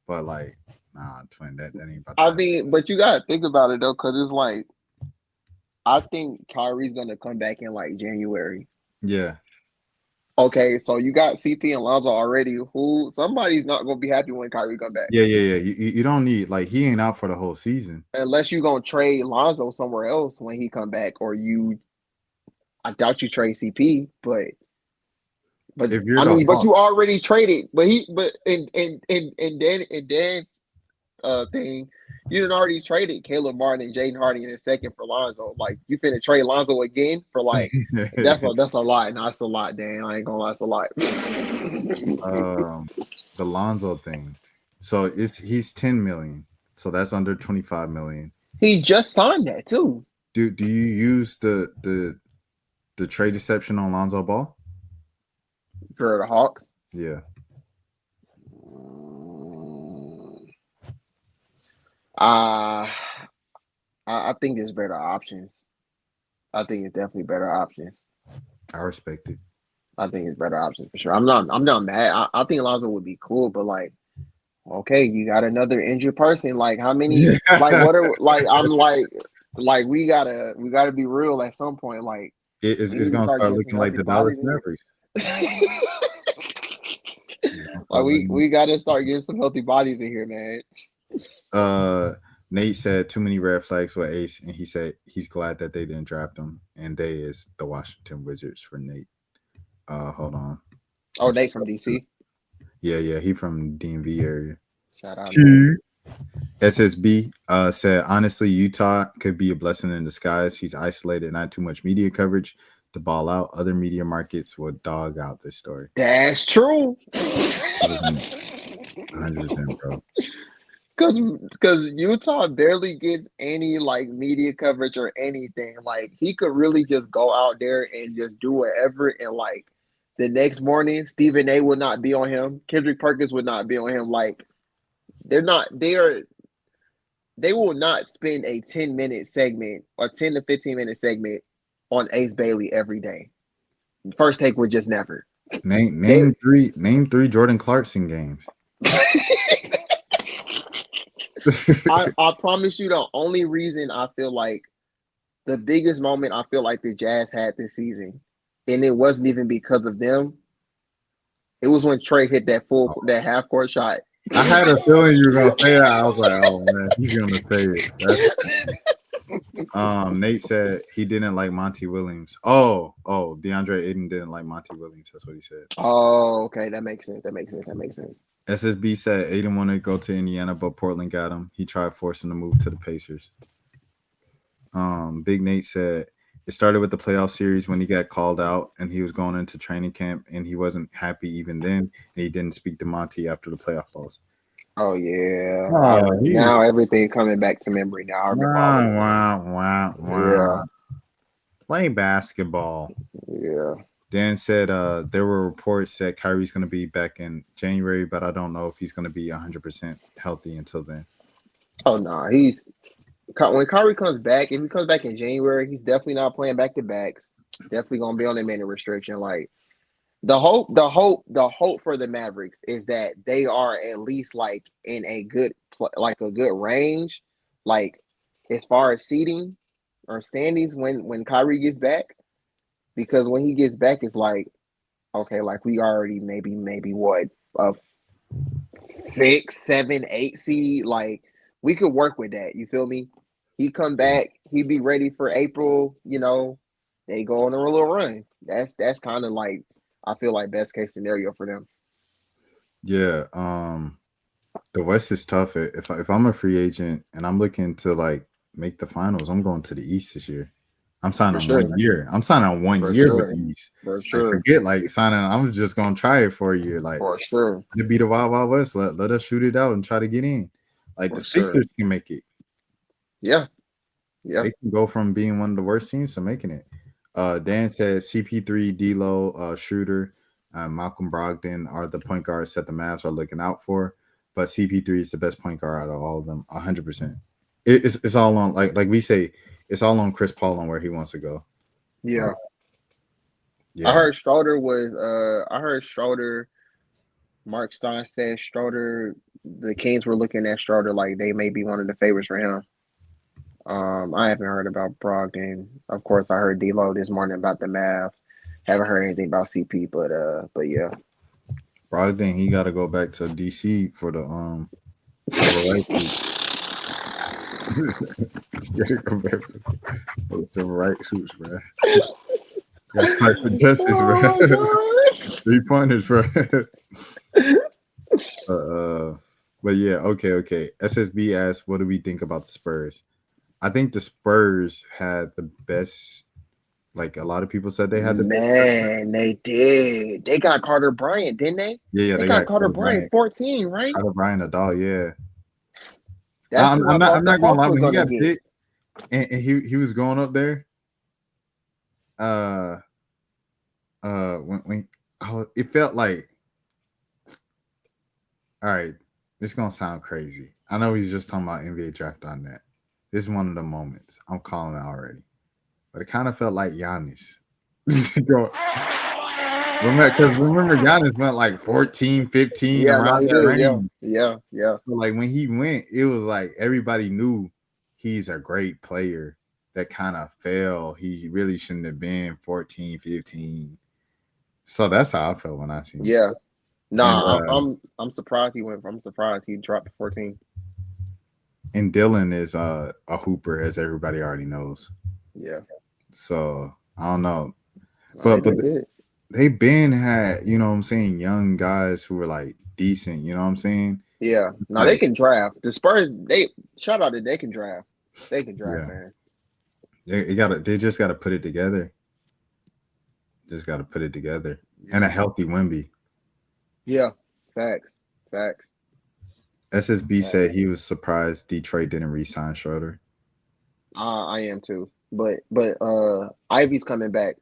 but like, nah, twin, that ain't about to I happen. mean, but you gotta think about it though, because it's like I think Kyrie's gonna come back in like January. Yeah. Okay, so you got CP and Lonzo already. Who somebody's not gonna be happy when Kyrie come back, Yeah. You don't need like he ain't out for the whole season. unless you gonna trade Lonzo somewhere else when he come back, or you. I doubt you trade CP, but If you're I the mean, but Hawks, you already traded. But he, but and then thing, you didn't already traded Caleb Martin and Jaden Hardy in a second for Lonzo. Like you finna trade Lonzo again for like that's a lot. No, that's a lot, Dan. I ain't gonna lie, that's a lot. um, the Lonzo thing. So he's 10 million. So that's under 25 million. He just signed that too Do you use the trade deception on Lonzo Ball? for the Hawks. Yeah. Uh, I think there's better options. I think it's definitely better options. I respect it. I think it's better options for sure. I'm not mad. I think Lonzo would be cool, but like, okay, you got another injured person. Like, how many? Like, what are like? I'm like we gotta be real at some point. Like, we It's need to gonna start start getting some looking like healthy the Dallas bodies in here. Mavericks. It's gonna Like, start we looking. we gotta start getting some healthy bodies in here, man. Uh, Nate said too many red flags with Ace, and he said he's glad that they didn't draft him. And they is the Washington Wizards for Nate. Hold on. Oh, Nate from DC. Yeah, he from DMV area. Shout out Nate. Q. SSB said honestly, Utah could be a blessing in disguise. He's isolated, not too much media coverage to ball out. Other media markets will dog out this story. That's true. 100%, bro. Because Utah barely gets any like media coverage or anything. Like he could really just go out there and just do whatever, and like the next morning, Stephen A would not be on him. Kendrick Perkins would not be on him. Like they're not. They will not spend a 10-minute segment or 10 to 15 minute segment on Ace Bailey every day. First take would just never. Name They name three Jordan Clarkson games. I promise you the only reason I feel like the biggest moment I feel like the Jazz had this season, and it wasn't even because of them. It was when Trey hit that half court shot. I had a feeling you were gonna say that. I was like, oh man, he's gonna say it. That's funny. Nate said he didn't like Monty Williams. DeAndre Ayton didn't like Monty Williams. That's what he said. Oh, okay, that makes sense. That makes sense. That makes sense. SSB said Aiden wanted to go to Indiana, but Portland got him. He tried forcing the move to the Pacers. Big Nate said it started with the playoff series when he got called out and he was going into training camp and he wasn't happy even then. And he didn't speak to Monty after the playoff loss. Oh yeah. Oh, he's Now everything coming back to memory. Now I remember all of wow, this. wow, wow, Yeah, wow. Play basketball. yeah. Dan said there were reports that Kyrie's going to be back in January, but I don't know if he's going to be 100% healthy until then. Oh no, he's when Kyrie comes back. If he comes back in January, he's definitely not playing back to backs. Definitely gonna be on a minute restriction. Like the hope for the Mavericks is that they are at least like in a good like a good range, like as far as seating or standings when Kyrie gets back. Because when he gets back, it's like okay, like we already maybe what a 6, 7, 8 seed. Like we could work with that. You feel me? He come back, he be ready for April. They go on a little run. That's kind of like I feel like best case scenario for them. Yeah, the West is tough. If I'm a free agent and I'm looking to like make the finals. I'm going to the East this year. I'm for signing sure, 1 year. I'm signing one for year with sure, the East. for Like sure, forget like signing. I'm just gonna try it for a year. Like for sure, let it be the Wild Wild West. Let us shoot it out and try to get in. Like the for sure. Sixers can make it. Yeah, yeah, They can go from being one of the worst teams to making it. Dan said CP3, D'Lo, Schroeder, Malcolm Brogdon are the point guards that the Mavs are looking out for. But CP3 is the best point guard out of all of them, 100%. It's all on like we say, it's all on Chris Paul on where he wants to go. Uh, yeah. I yeah, heard Schroeder was. I heard Schroeder. Mark Stein said Schroeder. The Kings were looking at Schroeder like they may be one of the favorites for him. I haven't heard about Brogdon. Of course, I heard D'Lo this morning about the Mavs. Haven't heard anything about CP, but yeah, Brogdon he got to go back to DC for the civil rights hoops. Got to go back for the civil rights hoops, bro. Got to fight for justice, bro. oh 3 pointers, bro. uh, but yeah, okay. SSB asked, "What do we think about the Spurs?" I think the Spurs had the best. Like a lot of people said, they had the best. man, they did. They got Carter Bryant, didn't they? Yeah, They they got got Carter Carter Bryant Bryant, 14, right? Carter Bryant, a dog. Yeah, That's who I I'm thought the not gonna Hawks lie. were When he gonna got get. picked and he was going up there, uh, when it felt like, all right, this gonna sound crazy. I know he's just talking about NBA draft on that. This is one of the moments I'm calling it already, but it kind of felt like Giannis. Remember Giannis went like 14, 15 Yeah, no, around he that did. Yeah, range. yeah, yeah, So like when he went, it was like everybody knew he's a great player that kind of fell. He really shouldn't have been 14, 15. So that's how I felt when I seen him. yeah. And Nah, I'm surprised he went. I'm surprised he dropped to 14. and Dylan is a hooper, as everybody already knows. Yeah, So I don't know. no, they But did good. they been had, you know what I'm saying, young guys who were like decent, you know what I'm saying? Yeah, no, they Like, can draft. The Spurs, they shout out that they can draft. They can draft, yeah. man. They just gotta put it together. Just gotta put it together. And Yeah, a healthy Wimby. yeah. Facts, facts, SSB facts. said he was surprised Detroit didn't re-sign Schroeder. I am too. But Ivy's coming back.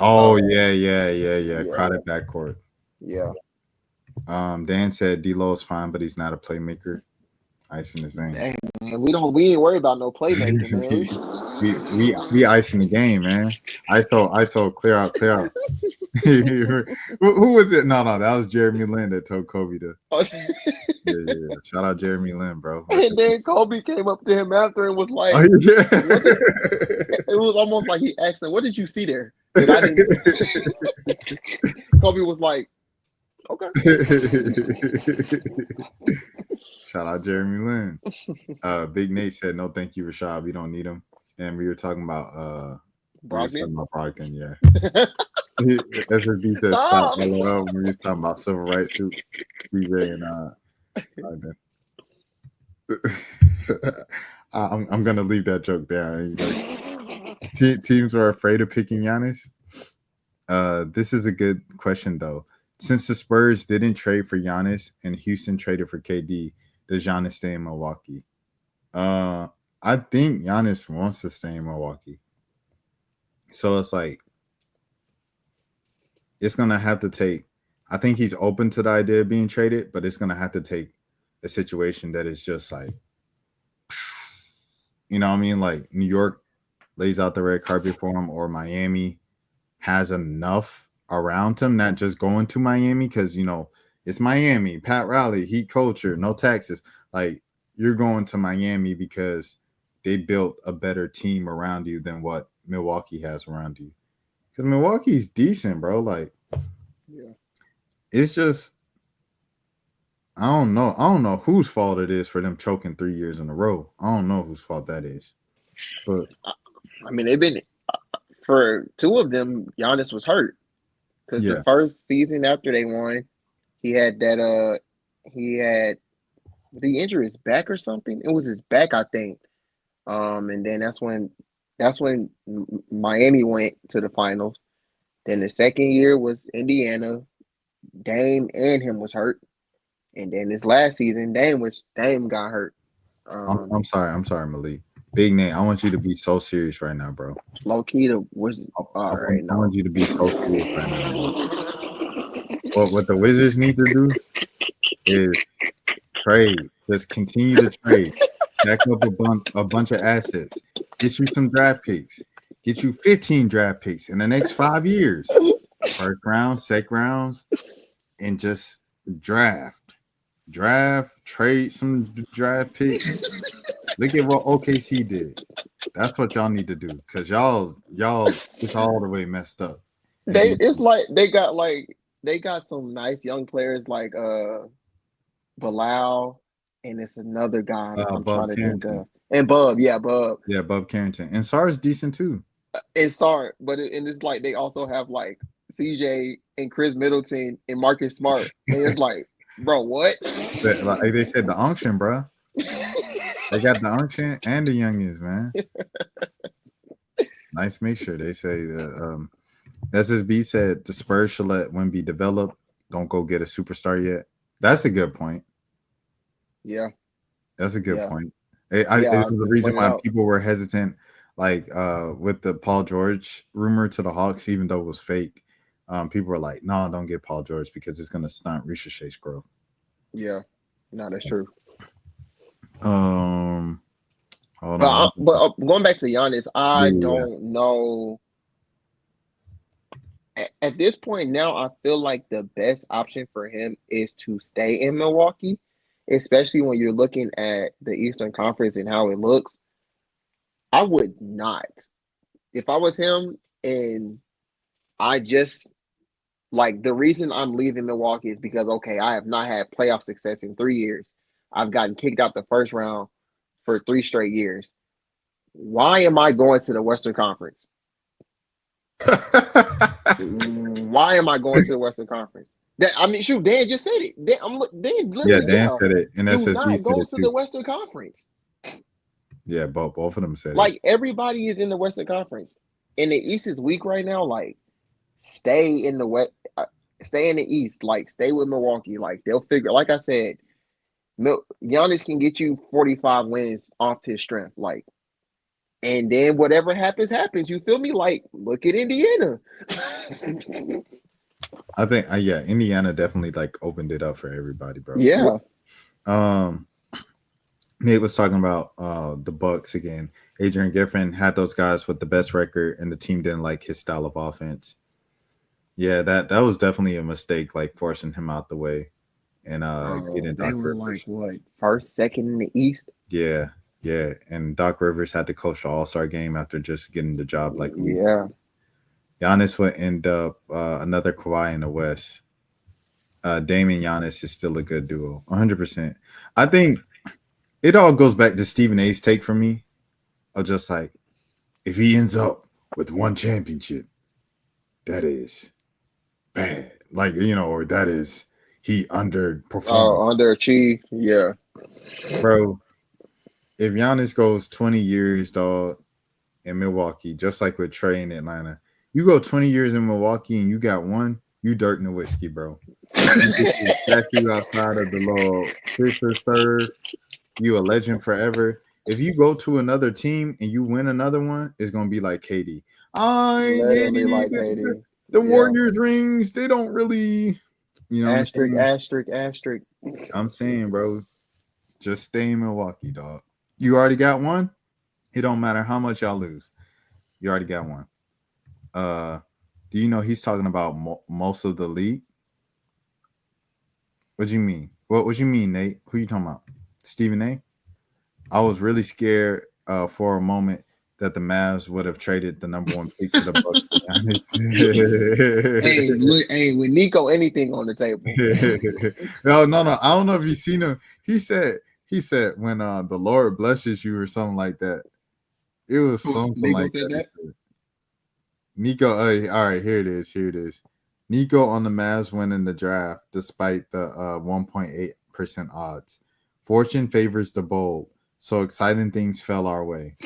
Oh So yeah. yeah, Crowded backcourt. yeah. Dan said D'Lo is fine, but he's not a playmaker. Ice in his veins. Dang, man, we ain't worry about no playmaking, man. We ice in the game, man. ISO, clear out. Who was it? No, that was Jeremy Lin that told Kobe to. Yeah. Shout out Jeremy Lin, bro. And then Kobe came up to him after and was Oh like, yeah. "What did?" It was almost like he asked him, "What did you see there that I didn't?" Kobe was like, "Okay." Shout out Jeremy Lin. Big Nate said no, thank you, Rashad. We don't need him. And we were talking about Brogdon. Brogdon, yeah. SSB said stop Stop. LOL when we was talking about civil rights hoops. DJ and I'm gonna leave that joke there. You know, teams are afraid of picking Giannis. This is a good question though. Since the Spurs didn't trade for Giannis and Houston traded for KD, does Giannis stay in Milwaukee? I think Giannis wants to stay in Milwaukee. So it's like it's gonna have to take. I think he's open to the idea of being traded, but it's gonna have to take a situation that is just like, you know what I mean? Like New York lays out the red carpet for him, or Miami has enough around him, not just going to Miami because it's Miami, Pat Riley, heat culture, no taxes. Like you're going to Miami because they built a better team around you than what Milwaukee has around you. Because Milwaukee's decent, bro. Like Yeah. it's just I don't know. I don't know whose fault it is for them choking 3 years in a row. I don't know whose fault that is. But I mean, they've been for two of them. Giannis was hurt because the yeah, first season after they won, he had that. He had did he injure his back or something? It was his back, I think. And then that's when Miami went to the finals. Then the second year was Indiana. Dame and him was hurt, and then this last season, Dame got hurt. I'm sorry. I'm sorry, Malik. Big name. I want you to be so serious right now, bro. Low key to was I, all right. I want No, you to be so serious right now, man. What the Wizards need to do is trade. Just continue to trade. Stack up a bunch of assets. Get you some draft picks. Get you 15 draft picks in the next 5 years. First round, second rounds, and just draft. Draft, trade some draft picks. Look at what OKC did. That's what y'all need to do. Cause y'all it's all the way messed up. And they then it's like they got some nice young players like Bilal, and it's another guy I'm trying Bub to think Carrington. of, and Bub, yeah, Bub, Yeah, Bub Carrington. And SAR's decent too. and Sark, and it's like they also have like CJ and Chris Middleton and Marcus Smart, and it's like, bro, what? Like they said, the unction, bro. They got the unction and the youngins, man. Nice mixture. They say that SSB said the Spurs should let Wemby develop. Don't go get a superstar yet. That's a good point. Yeah, That's a good yeah, point. yeah. It I was the just reason pointed why out. people were hesitant, like with the Paul George rumor to the Hawks, even though it was fake. People were like, "No, don't get Paul George because it's gonna stunt Ricochet's growth." Yeah, no, that's true. Um, hold But on. going back to Giannis, I Yeah, yeah, don't know. At this point now, I feel like the best option for him is to stay in Milwaukee, especially when you're looking at the Eastern Conference and how it looks. I would not, if I was him, and I just like the reason I'm leaving Milwaukee is because okay, I have not had playoff success in 3 years. I've gotten kicked out the first round for 3 straight years. Why am I going to the Western Conference? yeah. Why am I going to the Western Conference? That I mean, shoot, Dan just said it. Dan Yeah, literally, Dan yeah. said it, and Do SSB not said go it to too. the Western Conference. Yeah, both of them said it. Like everybody is in the Western Conference, and the East is weak right now. Like, stay in the West, stay in the East. Like, stay with Milwaukee. Like, they'll figure. Like I said, Giannis can get you 45 wins off his strength. Like, and then whatever happens, happens. You feel me? Like, look at Indiana. I think, yeah, Indiana definitely like opened it up for everybody, bro. Yeah. Um, Nate was talking about the Bucks again. Adrian Griffin had those guys with the best record, and the team didn't like his style of offense. Yeah, that was definitely a mistake, like forcing him out the way and Bro, getting they Doc were like Rivers. what, first, second in the East? Yeah, yeah, and Doc Rivers had to coach the All Star game after just getting the job like a week. Yeah. Giannis would end up another Kawhi in the West. Dame and Giannis is still a good duo, 100%. I think it all goes back to Stephen A's take for me of just like if he ends up with one championship, that is bad. Like, or that is he underperformed. Oh, underachieved. Yeah. Bro, if Giannis goes 20 years, dog, in Milwaukee, just like with Trey in Atlanta, you go 20 years in Milwaukee and you got one, you dirt in the whiskey, bro. You get your statue outside of the little Sixers third. You a legend forever. If you go to another team and you win another one, it's gonna be like KD. I KD, Literally like KD. the Yeah. Warriors rings, they don't really, you know what I'm Asterisk, saying? asterisk, asterisk. I'm saying, bro, just stay in Milwaukee, dog. You already got one. It don't matter how much y'all lose. You already got one. Uh, do you know he's talking about most of the league? What do you mean? What you mean, Nate? Who you talking about? Stephen A. I was really scared for a moment that the Mavs would have traded the number one pick to the Bucks. Hey, look, hey, with Nico, anything on the table. No, no, no. I don't know if you seen him. He said when the Lord blesses you or something like that. It was something Nico like said that. He that? said. Nico, all right, here it is. Here it is. Nico on the Mavs winning the draft despite the 1.8% odds. Fortune favors the bold. So exciting things fell our way.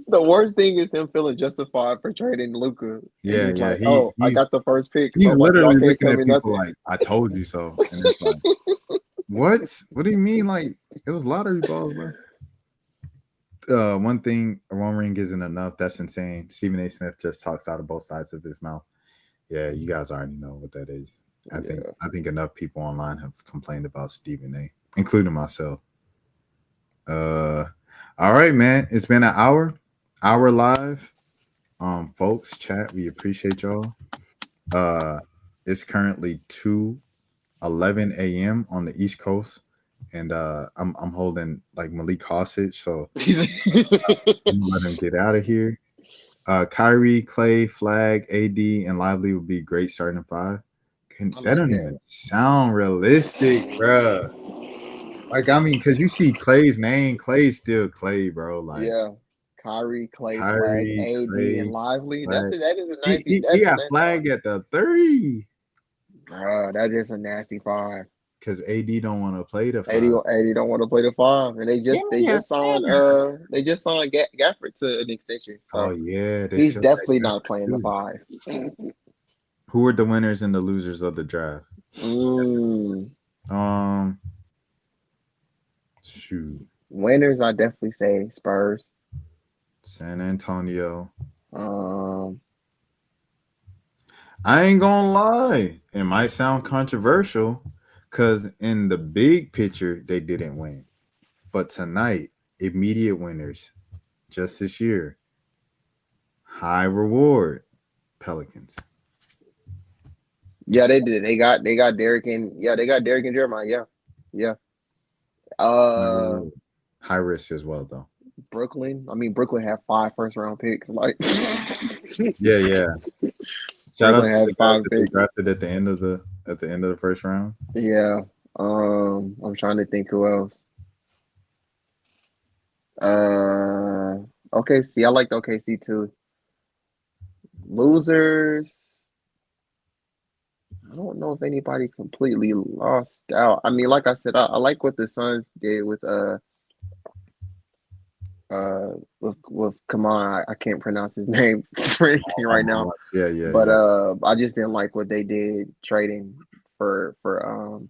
The worst thing is him feeling justified for trading Luca, and Yeah, he's yeah. like, "Oh, I got the first pick, He's so y'all literally can't looking tell at me people nothing." like, "I told you so," and it's like, what? What do you mean? Like it was lottery balls, bro. One thing, one ring isn't enough. That's insane. Stephen A. Smith just talks out of both sides of his mouth. Yeah, you guys already know what that is. Yeah, I think enough people online have complained about Stephen A., including myself. Uh, all right, man. It's been an hour live. Folks, chat. We appreciate y'all. Uh, it's currently 2:11 a.m. on the East Coast, and I'm holding like Malik hostage, so I'm gonna let him get out of here. Kyrie, Clay, Flag, AD, and Lively would be great starting five. I That like don't that. even sound realistic, bruh. Like, I mean, because you see Clay's name, Clay's still Clay, bro. Like, Yeah, Kyrie, Clay, Flag, Kyrie, AD, and Clay, Lively. Flag. That is a nasty. He That's a got nasty five. Flag at the three That is a nasty five. because AD don't want to play the 80, five. 80 don't want to play the five, and they Yeah, just signed yeah. Gafford to an extension, Oh, so yeah. They he's still got definitely not Gafford, playing the too. five. Who are the winners and the losers of the draft? Mm, Um, shoot. winners, I definitely say Spurs. San Antonio. Um, I ain't gonna lie. It might sound controversial because in the big picture, they didn't win. But tonight, immediate winners just this year. High reward Pelicans. yeah, they did. They got Derek and they got Derek and Jeremiah. Yeah, yeah. High Uh, reward. High risk as well, though. Brooklyn. I mean, Brooklyn had 5 first round picks. Like Yeah, yeah. Shout out Brooklyn to the had guys five that they picks. drafted at the end of the first round. Yeah. I'm trying to think who else. Uh, OKC. I like OKC too. Losers. I don't know if anybody completely lost out. I mean, like I said, I like what the Suns did with come on, I can't pronounce his name for anything right now. Yeah, yeah, But yeah. I just didn't like what they did trading for for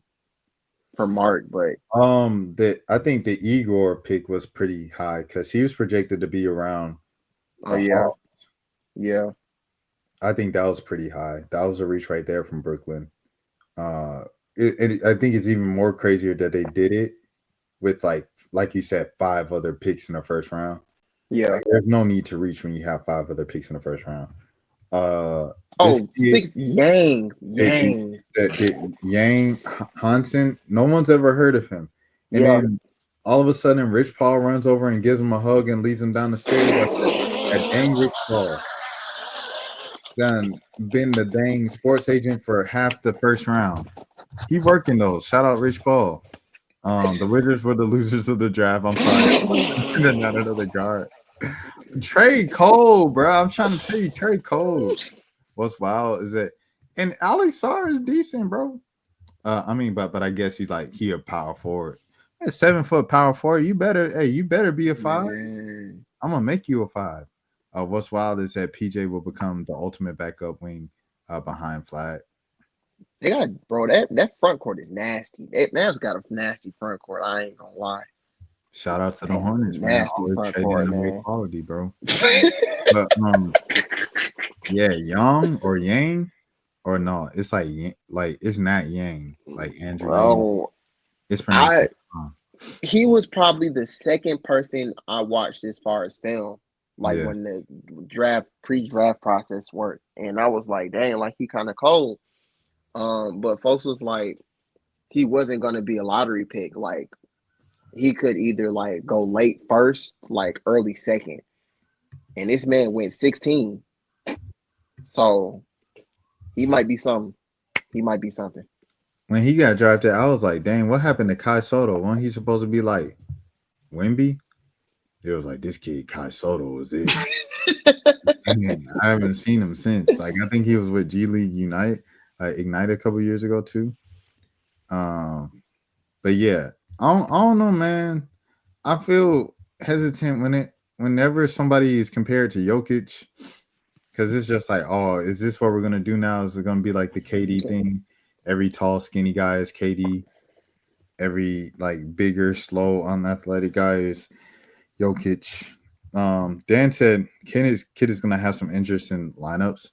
Mark. But That I think the Igor pick was pretty high because he was projected to be around oh the yeah, Hawks. yeah, I think that was pretty high. That was a reach right there from Brooklyn. Uh, I think it's even more crazier that they did it with like you said, five other picks in the first round. yeah. Like, there's no need to reach when you have five other picks in the first round. This Oh, kid, six Yang, it, Yang. that Yang Hansen, no one's ever heard of him, and Yeah, then all of a sudden, Rich Paul runs over and gives him a hug and leads him down the stairs. Like that dang Rich Paul done been the dang sports agent for half the first round. He working those. Shout out Rich Paul. The Wizards were the losers of the draft. I'm sorry. They're not another guard. Trade Cole, bro. I'm trying to tell you, trade Cole. What's wild is that, and Alex Sarr is decent, bro. I mean, but I guess he a power forward. A 7 foot power forward. You better be a five. man. I'm gonna make you a five. What's wild is that PJ will become the ultimate backup wing behind Flat. They got bro. That front court is nasty. Mavs got a nasty front court. I ain't gonna lie. Shout out to the That Hornets, man. nasty Always front trading court, in the man. quality, bro. But yeah, Young or Yang or no, it's like it's not Yang, like Andrew Yang. Bro, It's pronounced I wrong. he was probably the second person I watched as far as film, like Yeah. when the pre-draft process worked, and I was like, dang, like he kind of cold. But folks was like, he wasn't gonna be a lottery pick. Like he could either like go late first, like early second, and this man went 16, so he might be something. He might be something. When he got drafted, I was like, dang, what happened to Kai Soto? Wasn't he supposed to be like Wimby? It was like this kid Kai Soto was it. And I haven't seen him since. Like I think he was with G League Ignite a couple years ago too. Um, but yeah, I don't know, man. I feel hesitant whenever somebody is compared to Jokic, because it's just like, oh, is this what we're gonna do now? Is it gonna be like the KD thing? Every tall, skinny guy is KD. Every like bigger, slow, unathletic guy is Jokic. Dan said kid is gonna have some interest in lineups.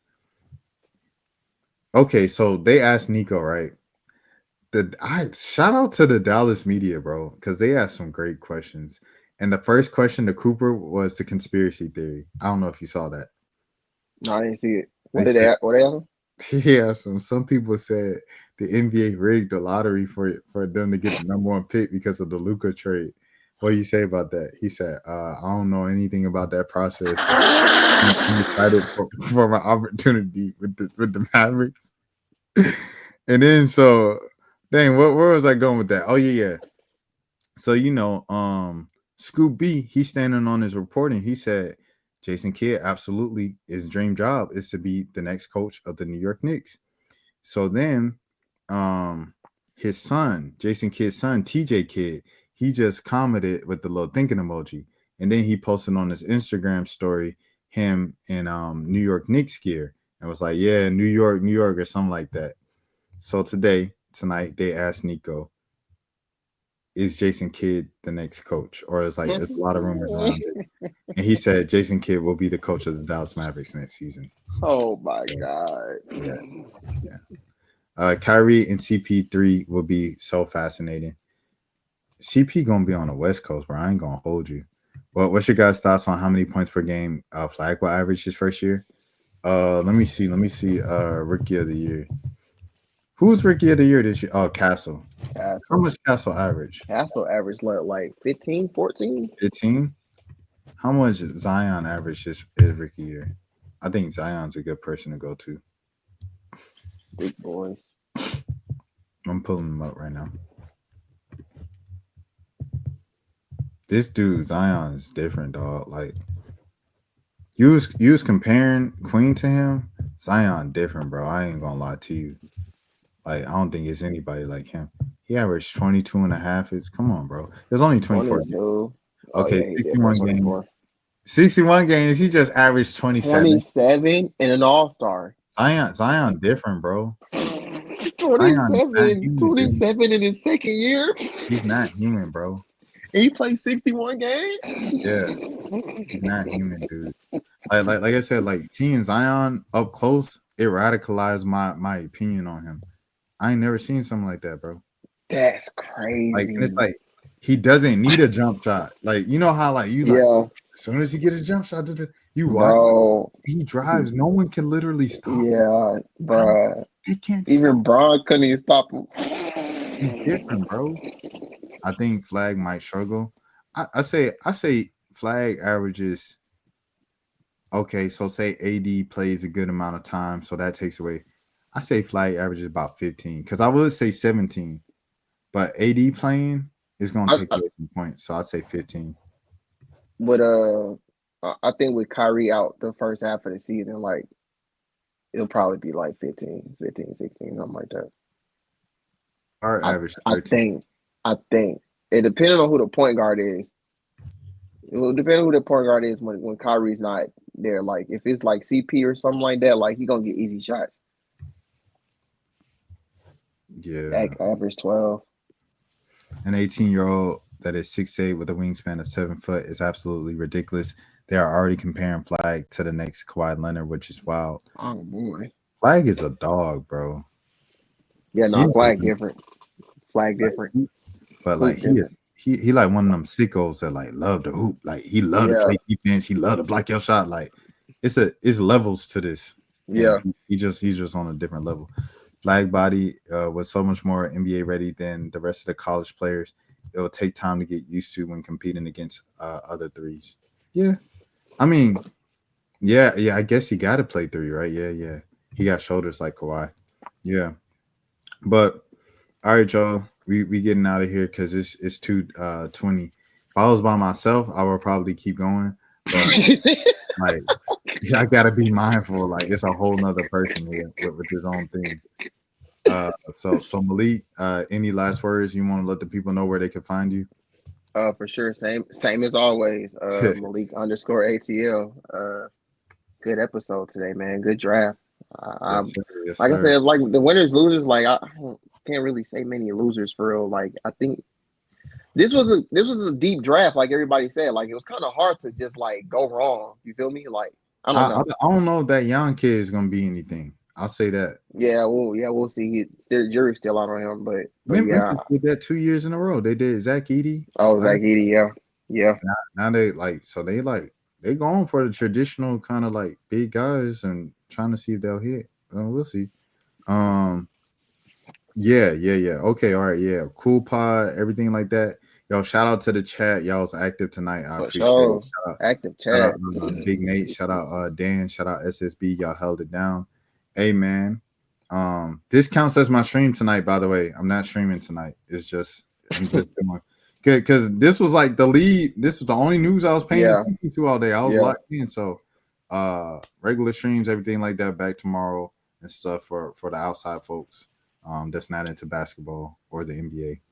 Okay, so they asked Nico, right? I shout out to the Dallas media, bro, because they asked some great questions. And the first question to Cooper was the conspiracy theory. I don't know if you saw that. No, I didn't see it. They said, What they ask him? yeah, some people said the NBA rigged the lottery for them to get the number one pick because of the Luca trade. What do you say about that? He said, I don't know anything about that process. I'm excited for my opportunity with the Mavericks. And then so dang, where was I going with that? Oh yeah. So Scoop B, he's standing on his reporting. He said Jason Kidd absolutely his dream job is to be the next coach of the New York Knicks. So then his son, Jason Kidd's son, TJ Kidd, he just commented with the little thinking emoji. And then he posted on his Instagram story him in New York Knicks gear and was like, yeah, New York, or something like that. So tonight, they asked Nico, is Jason Kidd the next coach? Or it's like there's a lot of rumors around it. And he said Jason Kidd will be the coach of the Dallas Mavericks next season. Oh my So, god. yeah, yeah. Kyrie and CP3 will be so fascinating. CP gonna be on the West Coast, bro. I ain't gonna hold you. Well, what's your guys' thoughts on how many points per game Flag will average his first year? Let me see. Rookie of the year. Who's rookie of the year this year? Oh, Castle. How Castle. much Castle average? Castle averaged like 15, 14. 15. How much Zion average is rookie year? I think Zion's a good person to go to. Big boys. I'm pulling him up right now. This dude Zion is different, dog. Like you was comparing Queen to him. Zion different, bro. I ain't gonna lie to you. Like I don't think it's anybody like him. He averaged 22 and a half. Come on, bro. There's only 24 games. 22. Oh Okay, yeah, he different. 61 games. 24. 61 games. He just averaged 27. 27 and an all-star. Zion different, bro. Zion is not 27. human, dude. 27 in his second year. He's not human, bro. And he played 61 games. Yeah, he's not human, dude. Like I said, like seeing Zion up close, it radicalized my opinion on him. I ain't never seen something like that, bro. That's Like, and it's crazy. like he doesn't need a jump shot. Like, you know how like you like Yeah, as soon as he gets his jump shot, you watch bro. he drives. No one can literally stop him. Yeah, bro. They can't stop. Even Braun couldn't even stop him. He's different, bro. I think Flag might struggle. I say Flag averages. Okay, so say AD plays a good amount of time, so that takes away. I say Flag averages about 15 because I would say 17, but AD playing is going to I, take I, away some points, so I say 15. but I think with Kyrie out the first half of the season, like it'll probably be like 15, 15, 16, something like that. Our I average I 13. think I think it depending on who the point guard is. It will depend on who the point guard is when Kyrie's not there. Like if it's like CP or something like that, like he gonna get easy shots. Yeah, Average 12. an 18-year-old that is 6'8" with a wingspan of 7 foot is absolutely ridiculous. They are already comparing Flag to the next Kawhi Leonard, which is wild. Oh boy. Flag is a dog, bro. Yeah, He no, never flag different. Flag different. like, but like Hoop he is different. he like one of them sickos that like love to hoop. Like he love to Yeah, play defense. He love to block your shot. Like it's levels to this, and yeah. he's just on a different level. Flag body was so much more NBA ready than the rest of the college players. It will take time to get used to when competing against other threes. Yeah, I mean, yeah. I guess he got to play three, right? Yeah. He got shoulders like Kawhi. Yeah, but all right, y'all. We getting out of here because it's 2:20. If I was by myself, I would probably keep going. But like I gotta be mindful. Like it's a whole nother person here with his own thing. So Malik, any last words you want to let the people know where they can find you? For sure. Same as always. Malik underscore ATL. Good episode today, man. Good draft. Yes, I'm sir. Yes, like I sir. said, like the winners, losers. Like can't really say many losers for real. Like I think this was a deep draft, like everybody said. Like it was kind of hard to just like go wrong. You feel me? Like I don't know. I don't know if that young kid is gonna be anything. I'll say that. We'll see. The jury's still out on him, but yeah. Memphis did that 2 years in a row. They did Zach Edey. Oh, Zach Edey, yeah. Now they they going for the traditional kind of like big guys and trying to see if they'll hit. We'll see. Um, yeah. Okay, all right, yeah. Cool pod, everything like that. Yo, shout out to the chat. Y'all was active tonight. I For appreciate it. sure. Active Shout out chat. Big Nate. Shout out Dan. Shout out SSB. Y'all held it down. Hey man, this counts as my stream tonight. By the way, I'm not streaming tonight. It's just I'm just doing because this was like the lead. This is the only news I was paying Yeah. attention to all day. I was Yeah. locked in. So, regular streams, everything like that, back tomorrow and stuff for the outside folks. That's not into basketball or the NBA.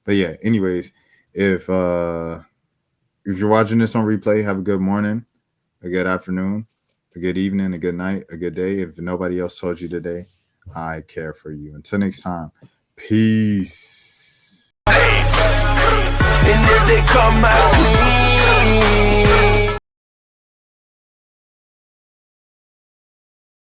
But yeah. Anyways, if you're watching this on replay, have a good morning, a good afternoon, a good evening, a good night, a good day. If nobody else told you today, I care for you. Until next time, peace. And if they come out clean,